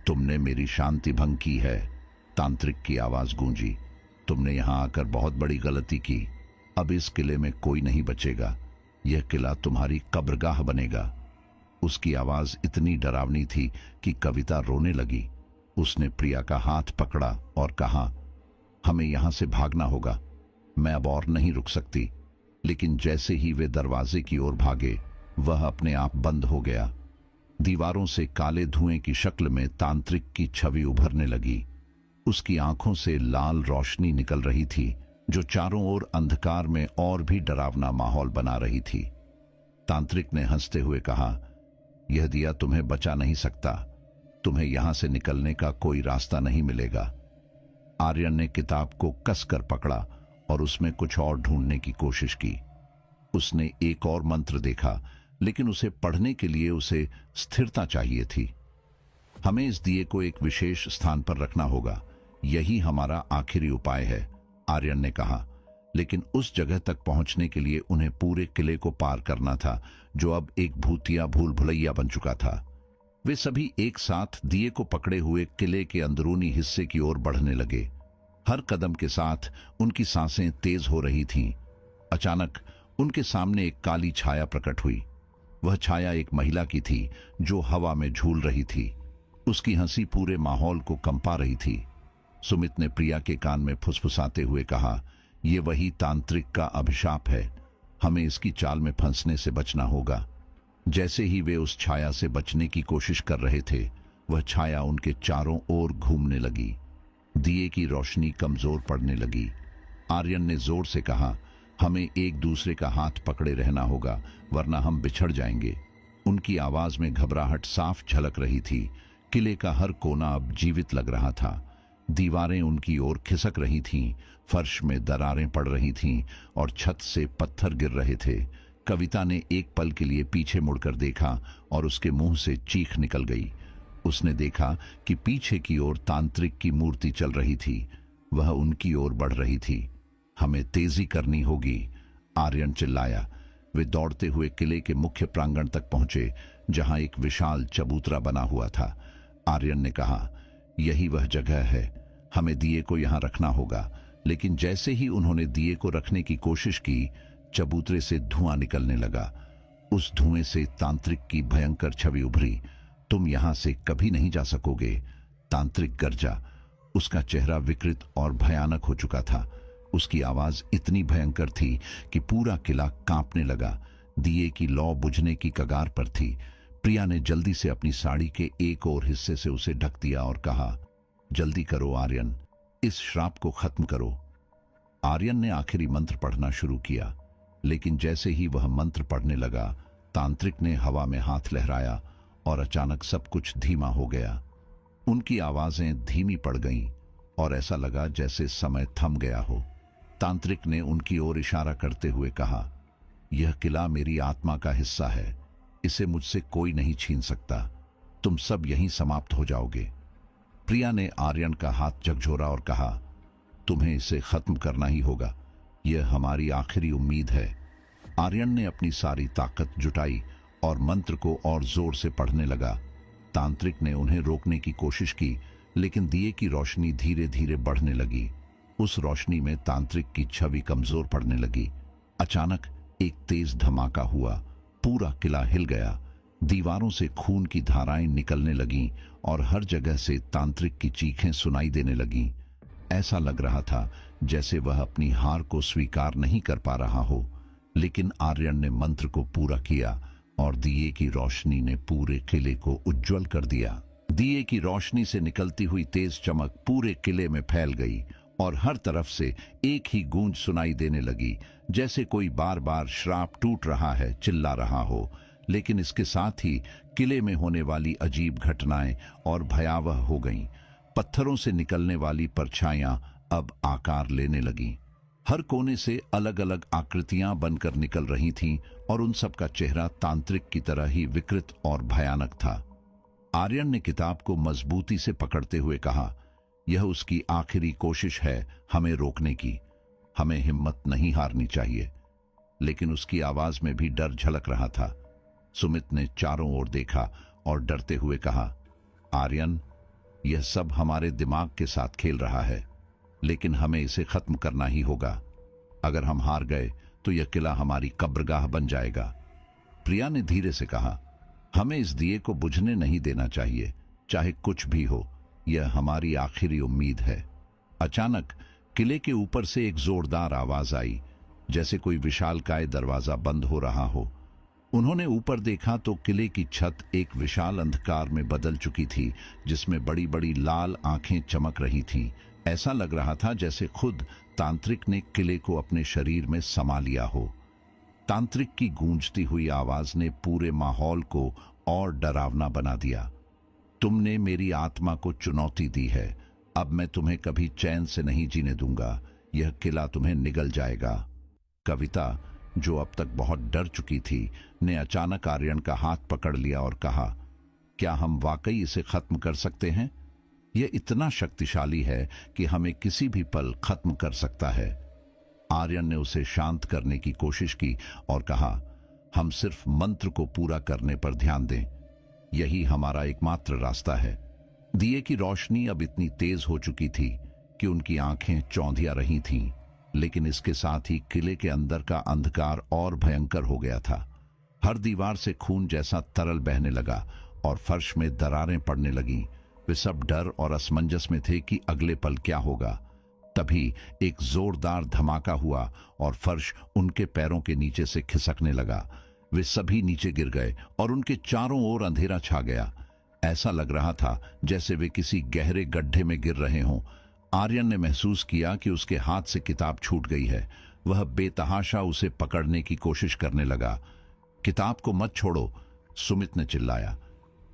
तुमने मेरी शांति भंग की है, तांत्रिक की आवाज गूंजी। तुमने यहां आकर बहुत बड़ी गलती की। अब इस किले में कोई नहीं बचेगा। यह किला तुम्हारी कब्रगाह बनेगा। उसकी आवाज इतनी डरावनी थी कि कविता रोने लगी। उसने प्रिया का हाथ पकड़ा और कहा, हमें यहां से भागना होगा। मैं अब और नहीं रुक सकती। लेकिन जैसे ही वे दरवाजे की ओर भागे, वह अपने आप बंद हो गया। दीवारों से काले धुएं की शक्ल में तांत्रिक की छवि उभरने लगी। उसकी आंखों से लाल रोशनी निकल रही थी, जो चारों ओर अंधकार में और भी डरावना माहौल बना रही थी। तांत्रिक ने हंसते हुए कहा, यह दिया तुम्हें बचा नहीं सकता। तुम्हें यहां से निकलने का कोई रास्ता नहीं मिलेगा। आर्यन ने किताब को कसकर पकड़ा और उसमें कुछ और ढूंढने की कोशिश की। उसने एक और मंत्र देखा, लेकिन उसे पढ़ने के लिए उसे स्थिरता चाहिए थी। हमें इस दिए को एक विशेष स्थान पर रखना होगा। यही हमारा आखिरी उपाय है, आर्यन ने कहा। लेकिन उस जगह तक पहुंचने के लिए उन्हें पूरे किले को पार करना था, जो अब एक भूतिया भूल भुलैया बन चुका था। वे सभी एक साथ दिए को पकड़े हुए किले के अंदरूनी हिस्से की ओर बढ़ने लगे। हर कदम के साथ उनकी सांसें तेज हो रही थीं। अचानक उनके सामने एक काली छाया प्रकट हुई। वह छाया एक महिला की थी, जो हवा में झूल रही थी। उसकी हंसी पूरे माहौल को कंपा रही थी। सुमित ने प्रिया के कान में फुसफुसाते हुए कहा, यह वही तांत्रिक का अभिशाप है। हमें इसकी चाल में फंसने से बचना होगा। जैसे ही वे उस छाया से बचने की कोशिश कर रहे थे, वह छाया उनके चारों ओर घूमने लगी। दिए की रोशनी कमजोर पड़ने लगी। आर्यन ने जोर से कहा, हमें एक दूसरे का हाथ पकड़े रहना होगा, वरना हम बिछड़ जाएंगे। उनकी आवाज में घबराहट साफ झलक रही थी। किले का हर कोना अब जीवित लग रहा था। दीवारें उनकी ओर खिसक रही थीं, फर्श में दरारें पड़ रही थीं और छत से पत्थर गिर रहे थे। कविता ने एक पल के लिए पीछे मुड़कर देखा और उसके मुंह से चीख निकल गई। उसने देखा कि पीछे की ओर तांत्रिक की मूर्ति चल रही थी। वह उनकी ओर बढ़ रही थी। हमें तेजी करनी होगी, आर्यन चिल्लाया। वे दौड़ते हुए किले के मुख्य प्रांगण तक पहुंचे, जहां एक विशाल चबूतरा बना हुआ था। आर्यन ने कहा, यही वह जगह है। हमें दिए को यहां रखना होगा। लेकिन जैसे ही उन्होंने दिए को रखने की कोशिश की, चबूतरे से धुआं निकलने लगा। उस धुएं से तांत्रिक की भयंकर छवि उभरी। तुम यहां से कभी नहीं जा सकोगे, तांत्रिक गर्जा। उसका चेहरा विकृत और भयानक हो चुका था। उसकी आवाज इतनी भयंकर थी कि पूरा किला कांपने लगा। दिए की लौ बुझने की कगार पर थी। प्रिया ने जल्दी से अपनी साड़ी के एक और हिस्से से उसे ढक दिया और कहा, जल्दी करो आर्यन, इस श्राप को खत्म करो। आर्यन ने आखिरी मंत्र पढ़ना शुरू किया, लेकिन जैसे ही वह मंत्र पढ़ने लगा, तांत्रिक ने हवा में हाथ लहराया और अचानक सब कुछ धीमा हो गया। उनकी आवाजें धीमी पड़ गईं और ऐसा लगा जैसे समय थम गया हो। तांत्रिक ने उनकी ओर इशारा करते हुए कहा, यह किला मेरी आत्मा का हिस्सा है। इसे मुझसे कोई नहीं छीन सकता। तुम सब यहीं समाप्त हो जाओगे। प्रिया ने आर्यन का हाथ झकझोरा और कहा, तुम्हें इसे खत्म करना ही होगा। यह हमारी आखिरी उम्मीद है। आर्यन ने अपनी सारी ताकत जुटाई और मंत्र को और जोर से पढ़ने लगा। तांत्रिक ने उन्हें रोकने की कोशिश की, लेकिन दिए की रोशनी धीरे धीरे बढ़ने लगी। उस रोशनी में तांत्रिक की छवि कमजोर पड़ने लगी। अचानक एक तेज धमाका हुआ। पूरा किला हिल गया। दीवारों से खून की धाराएं निकलने लगीं और हर जगह से तांत्रिक की चीखें सुनाई देने लगीं। ऐसा लग रहा था जैसे वह अपनी हार को स्वीकार नहीं कर पा रहा हो। लेकिन आर्यन ने मंत्र को पूरा किया और दिए की रोशनी ने पूरे किले को उज्जवल कर दिया। दिए की रोशनी से निकलती हुई तेज चमक पूरे किले में फैल गई और हर तरफ से एक ही गूंज सुनाई देने लगी, जैसे कोई बार बार श्राप टूट रहा है, चिल्ला रहा हो। लेकिन इसके साथ ही किले में होने वाली अजीब घटनाएं और भयावह हो गईं। पत्थरों से निकलने वाली परछाइयां अब आकार लेने लगीं। हर कोने से अलग अलग आकृतियां बनकर निकल रही थीं और उन सब का चेहरा तांत्रिक की तरह ही विकृत और भयानक था। आर्यन ने किताब को मजबूती से पकड़ते हुए कहा, यह उसकी आखिरी कोशिश है हमें रोकने की। हमें हिम्मत नहीं हारनी चाहिए। लेकिन उसकी आवाज में भी डर झलक रहा था। सुमित ने चारों ओर देखा और डरते हुए कहा, आर्यन, यह सब हमारे दिमाग के साथ खेल रहा है, लेकिन हमें इसे खत्म करना ही होगा। अगर हम हार गए तो यह किला हमारी कब्रगाह बन जाएगा। प्रिया ने धीरे से कहा, हमें इस दिए को बुझने नहीं देना चाहिए, चाहे कुछ भी हो। यह हमारी आखिरी उम्मीद है। अचानक किले के ऊपर से एक जोरदार आवाज आई, जैसे कोई विशालकाय दरवाजा बंद हो रहा हो। उन्होंने ऊपर देखा तो किले की छत एक विशाल अंधकार में बदल चुकी थी, जिसमें बड़ी बड़ी लाल आंखें चमक रही थीं। ऐसा लग रहा था जैसे खुद तांत्रिक ने किले को अपने शरीर में समा लिया हो। तांत्रिक की गूंजती हुई आवाज ने पूरे माहौल को और डरावना बना दिया। तुमने मेरी आत्मा को चुनौती दी है, अब मैं तुम्हें कभी चैन से नहीं जीने दूंगा। यह किला तुम्हें निगल जाएगा। कविता, जो अब तक बहुत डर चुकी थी, ने अचानक आर्यन का हाथ पकड़ लिया और कहा, क्या हम वाकई इसे खत्म कर सकते हैं? यह इतना शक्तिशाली है कि हमें किसी भी पल खत्म कर सकता है। आर्यन ने उसे शांत करने की कोशिश की और कहा, हम सिर्फ मंत्र को पूरा करने पर ध्यान दें। यही हमारा एकमात्र रास्ता है। दिए की रोशनी अब इतनी तेज हो चुकी थी कि उनकी आंखें चौंधिया रही थीं, लेकिन इसके साथ ही किले के अंदर का अंधकार और भयंकर हो गया था। हर दीवार से खून जैसा तरल बहने लगा और फर्श में दरारें पड़ने लगीं। वे सब डर और असमंजस में थे कि अगले पल क्या होगा। तभी एक जोरदार धमाका हुआ और फर्श उनके पैरों के नीचे से खिसकने लगा। वे सभी नीचे गिर गए और उनके चारों ओर अंधेरा छा गया। ऐसा लग रहा था जैसे वे किसी गहरे गड्ढे में गिर रहे हों। आर्यन ने महसूस किया कि उसके हाथ से किताब छूट गई है। वह बेतहाशा उसे पकड़ने की कोशिश करने लगा। किताब को मत छोड़ो, सुमित ने चिल्लाया,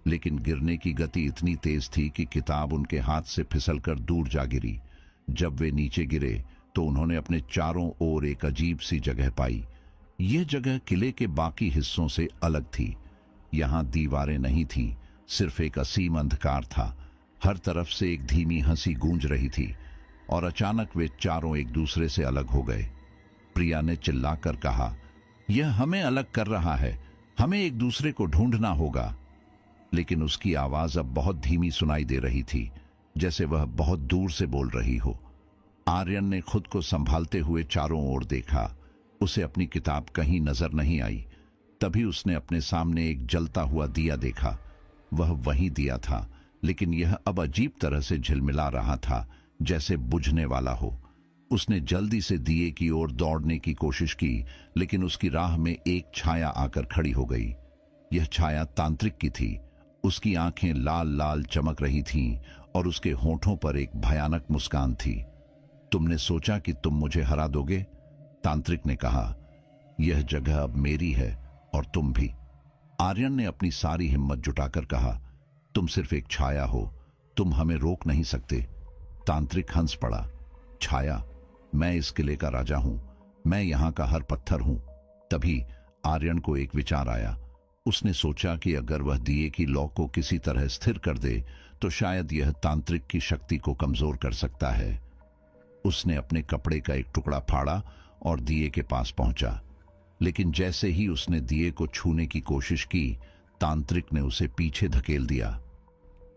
लेकिन गिरने की गति इतनी तेज थी कि किताब उनके हाथ से फिसलकर दूर जा गिरी। जब वे नीचे गिरे तो उन्होंने अपने चारों ओर एक अजीब सी जगह पाई। यह जगह किले के बाकी हिस्सों से अलग थी। यहां दीवारें नहीं थीं, सिर्फ एक असीम अंधकार था। हर तरफ से एक धीमी हंसी गूंज रही थी और अचानक वे चारों एक दूसरे से अलग हो गए। प्रिया ने चिल्लाकर कहा, यह हमें अलग कर रहा है, हमें एक दूसरे को ढूंढना होगा। लेकिन उसकी आवाज अब बहुत धीमी सुनाई दे रही थी, जैसे वह बहुत दूर से बोल रही हो। आर्यन ने खुद को संभालते हुए चारों ओर देखा। उसे अपनी किताब कहीं नजर नहीं आई। तभी उसने अपने सामने एक जलता हुआ दिया देखा। वह वही दिया था, लेकिन यह अब अजीब तरह से झिलमिला रहा था, जैसे बुझने वाला हो। उसने जल्दी से दिए की ओर दौड़ने की कोशिश की, लेकिन उसकी राह में एक छाया आकर खड़ी हो गई। यह छाया तांत्रिक की थी। उसकी आंखें लाल लाल चमक रही थीं और उसके होठों पर एक भयानक मुस्कान थी। तुमने सोचा कि तुम मुझे हरा दोगे? तांत्रिक ने कहा, यह जगह अब मेरी है और तुम भी। आर्यन ने अपनी सारी हिम्मत जुटाकर कहा, तुम सिर्फ एक छाया हो, तुम हमें रोक नहीं सकते। तांत्रिक हंस पड़ा। छाया? मैं इस किले का राजा हूं, मैं यहां का हर पत्थर हूं। तभी आर्यन को एक विचार आया। उसने सोचा कि अगर वह दिए की लौ को किसी तरह स्थिर कर दे तो शायद यह तांत्रिक की शक्ति को कमजोर कर सकता है। उसने अपने कपड़े का एक टुकड़ा फाड़ा और दिए के पास पहुंचा, लेकिन जैसे ही उसने दिए को छूने की कोशिश की, तांत्रिक ने उसे पीछे धकेल दिया।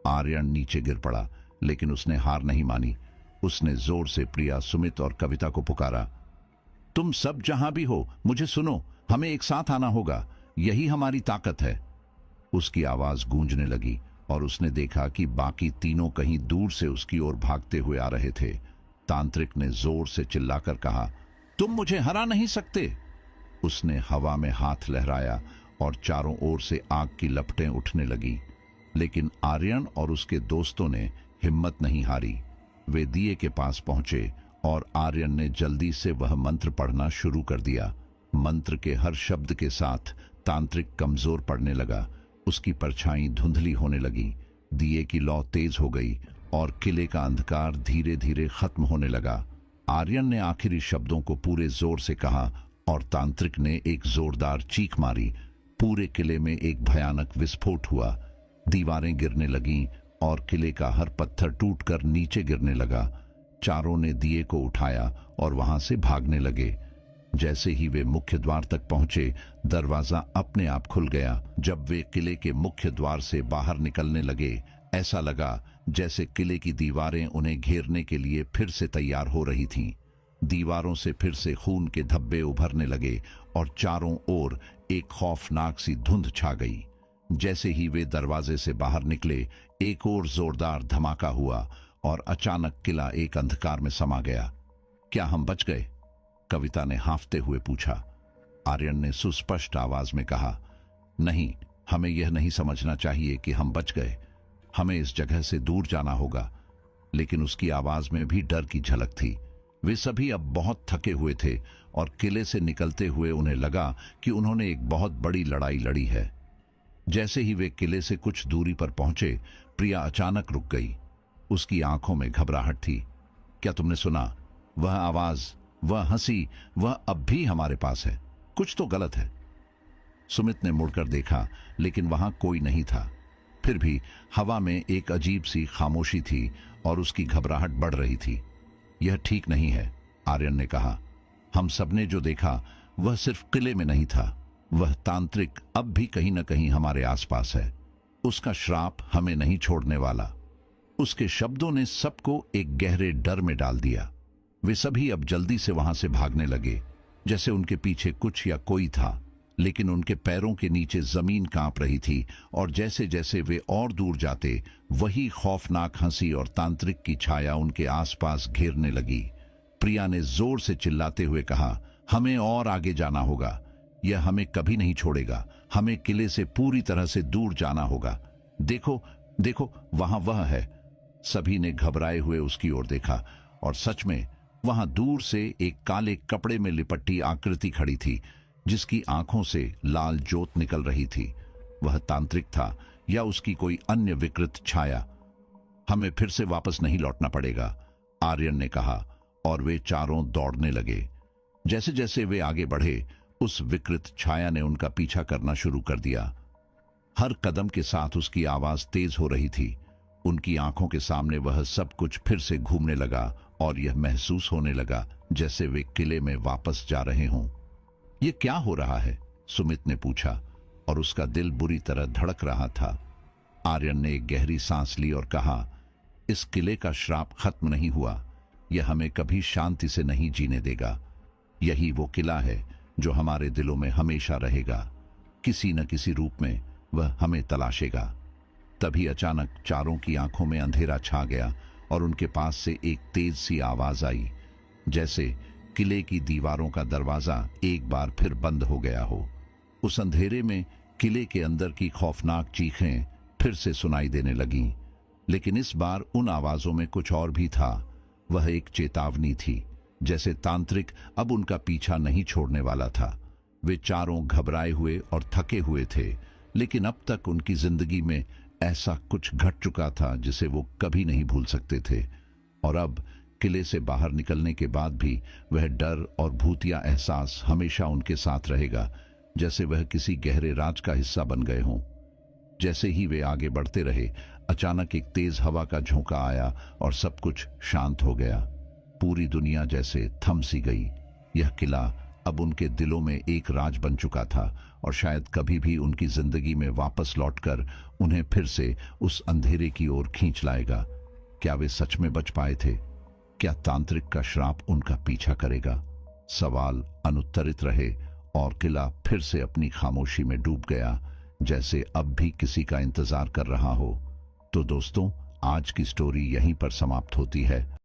आर्यन नीचे गिर पड़ा, लेकिन उसने हार नहीं मानी। उसने जोर से प्रिया, सुमित और कविता को पुकारा, तुम सब जहां भी हो मुझे सुनो, हमें एक साथ आना होगा, यही हमारी ताकत है। उसकी आवाज गूंजने लगी और उसने देखा कि बाकी तीनों कहीं दूर से उसकी ओर भागते हुए आ रहे थे। तांत्रिक ने जोर से चिल्लाकर कहा, तुम मुझे हरा नहीं सकते। उसने हवा में हाथ लहराया और चारों ओर से आग की लपटें उठने लगी, लेकिन आर्यन और उसके दोस्तों ने हिम्मत नहीं हारी। वे दिए के पास पहुंचे और आर्यन ने जल्दी से वह मंत्र पढ़ना शुरू कर दिया। मंत्र के हर शब्द के साथ तांत्रिक कमजोर पड़ने लगा। उसकी परछाई धुंधली होने लगी। दिए की लौ तेज हो गई और किले का अंधकार धीरे धीरे खत्म होने लगा। आर्यन ने आखिरी शब्दों को पूरे जोर से कहा और तांत्रिक ने एक जोरदार चीख मारी। पूरे किले में एक भयानक विस्फोट हुआ। दीवारें गिरने लगीं और किले का हर पत्थर टूटकर नीचे गिरने लगा। चारों ने दिए को उठाया और वहां से भागने लगे। जैसे ही वे मुख्य द्वार तक पहुंचे, दरवाजा अपने आप खुल गया। जब वे किले के मुख्य द्वार से बाहर निकलने लगे, ऐसा लगा जैसे किले की दीवारें उन्हें घेरने के लिए फिर से तैयार हो रही थीं। दीवारों से फिर से खून के धब्बे उभरने लगे और चारों ओर एक खौफनाक सी धुंध छा गई। जैसे ही वे दरवाजे से बाहर निकले, एक और जोरदार धमाका हुआ और अचानक किला एक अंधकार में समा गया। क्या हम बच गए? कविता ने हांफते हुए पूछा। आर्यन ने सुस्पष्ट आवाज में कहा, नहीं, हमें यह नहीं समझना चाहिए कि हम बच गए। हमें इस जगह से दूर जाना होगा। लेकिन उसकी आवाज में भी डर की झलक थी। वे सभी अब बहुत थके हुए थे और किले से निकलते हुए उन्हें लगा कि उन्होंने एक बहुत बड़ी लड़ाई लड़ी है। जैसे ही वे किले से कुछ दूरी पर पहुंचे, प्रिया अचानक रुक गई। उसकी आंखों में घबराहट थी। क्या तुमने सुना? वह आवाज, वह हंसी, वह अब भी हमारे पास है। कुछ तो गलत है। सुमित ने मुड़कर देखा, लेकिन वहां कोई नहीं था। फिर भी हवा में एक अजीब सी खामोशी थी और उसकी घबराहट बढ़ रही थी। यह ठीक नहीं है, आर्यन ने कहा। हम सबने जो देखा वह सिर्फ किले में नहीं था। वह तांत्रिक अब भी कहीं न कहीं हमारे आसपास है। उसका श्राप हमें नहीं छोड़ने वाला। उसके शब्दों ने सबको एक गहरे डर में डाल दिया। वे सभी अब जल्दी से वहां से भागने लगे, जैसे उनके पीछे कुछ या कोई था। लेकिन उनके पैरों के नीचे जमीन कांप रही थी और जैसे जैसे वे और दूर जाते, वही खौफनाक हंसी और तांत्रिक की छाया उनके आसपास घेरने लगी। प्रिया ने जोर से चिल्लाते हुए कहा, हमें और आगे जाना होगा। यह हमें कभी नहीं छोड़ेगा। हमें किले से पूरी तरह से दूर जाना होगा। देखो देखो, वहां वह है। सभी ने घबराए हुए उसकी ओर देखा और सच में वहां दूर से एक काले कपड़े में लिपटी आकृति खड़ी थी, जिसकी आंखों से लाल ज्योत निकल रही थी। वह तांत्रिक था या उसकी कोई अन्य विकृत छाया। हमें फिर से वापस नहीं लौटना पड़ेगा, आर्यन ने कहा और वे चारों दौड़ने लगे। जैसे जैसे वे आगे बढ़े, उस विकृत छाया ने उनका पीछा करना शुरू कर दिया। हर कदम के साथ उसकी आवाज तेज हो रही थी। उनकी आंखों के सामने वह सब कुछ फिर से घूमने लगा और यह महसूस होने लगा जैसे वे किले में वापस जा रहे हों। ये क्या हो रहा है? सुमित ने पूछा और उसका दिल बुरी तरह धड़क रहा था। आर्यन ने एक गहरी सांस ली और कहा, इस किले का श्राप खत्म नहीं हुआ। यह हमें कभी शांति से नहीं जीने देगा। यही वो किला है जो हमारे दिलों में हमेशा रहेगा। किसी न किसी रूप में वह हमें तलाशेगा। तभी अचानक चारों की आंखों में अंधेरा छा गया और उनके पास से एक तेज सी आवाज आई, जैसे किले की दीवारों का दरवाजा एक बार फिर बंद हो गया हो। उस अंधेरे में किले के अंदर की खौफनाक चीखें फिर से सुनाई देने लगीं, लेकिन इस बार उन आवाजों में कुछ और भी था। वह एक चेतावनी थी, जैसे तांत्रिक अब उनका पीछा नहीं छोड़ने वाला था। वे चारों घबराए हुए और थके हुए थे, लेकिन अब तक उनकी जिंदगी में ऐसा कुछ घट चुका था जिसे वो कभी नहीं भूल सकते थे। और अब किले से बाहर निकलने के बाद भी वह डर और भूतिया एहसास हमेशा उनके साथ रहेगा, जैसे वह किसी गहरे राज का हिस्सा बन गए हों। जैसे ही वे आगे बढ़ते रहे, अचानक एक तेज हवा का झोंका आया और सब कुछ शांत हो गया। पूरी दुनिया जैसे थम सी गई। यह किला अब उनके दिलों में एक राज बन चुका था और शायद कभी भी उनकी जिंदगी में वापस लौटकर उन्हें फिर से उस अंधेरे की ओर खींच लाएगा। क्या वे सच में बच पाए थे? क्या तांत्रिक का श्राप उनका पीछा करेगा? सवाल अनुत्तरित रहे और किला फिर से अपनी खामोशी में डूब गया, जैसे अब भी किसी का इंतजार कर रहा हो। तो दोस्तों, आज की स्टोरी यहीं पर समाप्त होती है।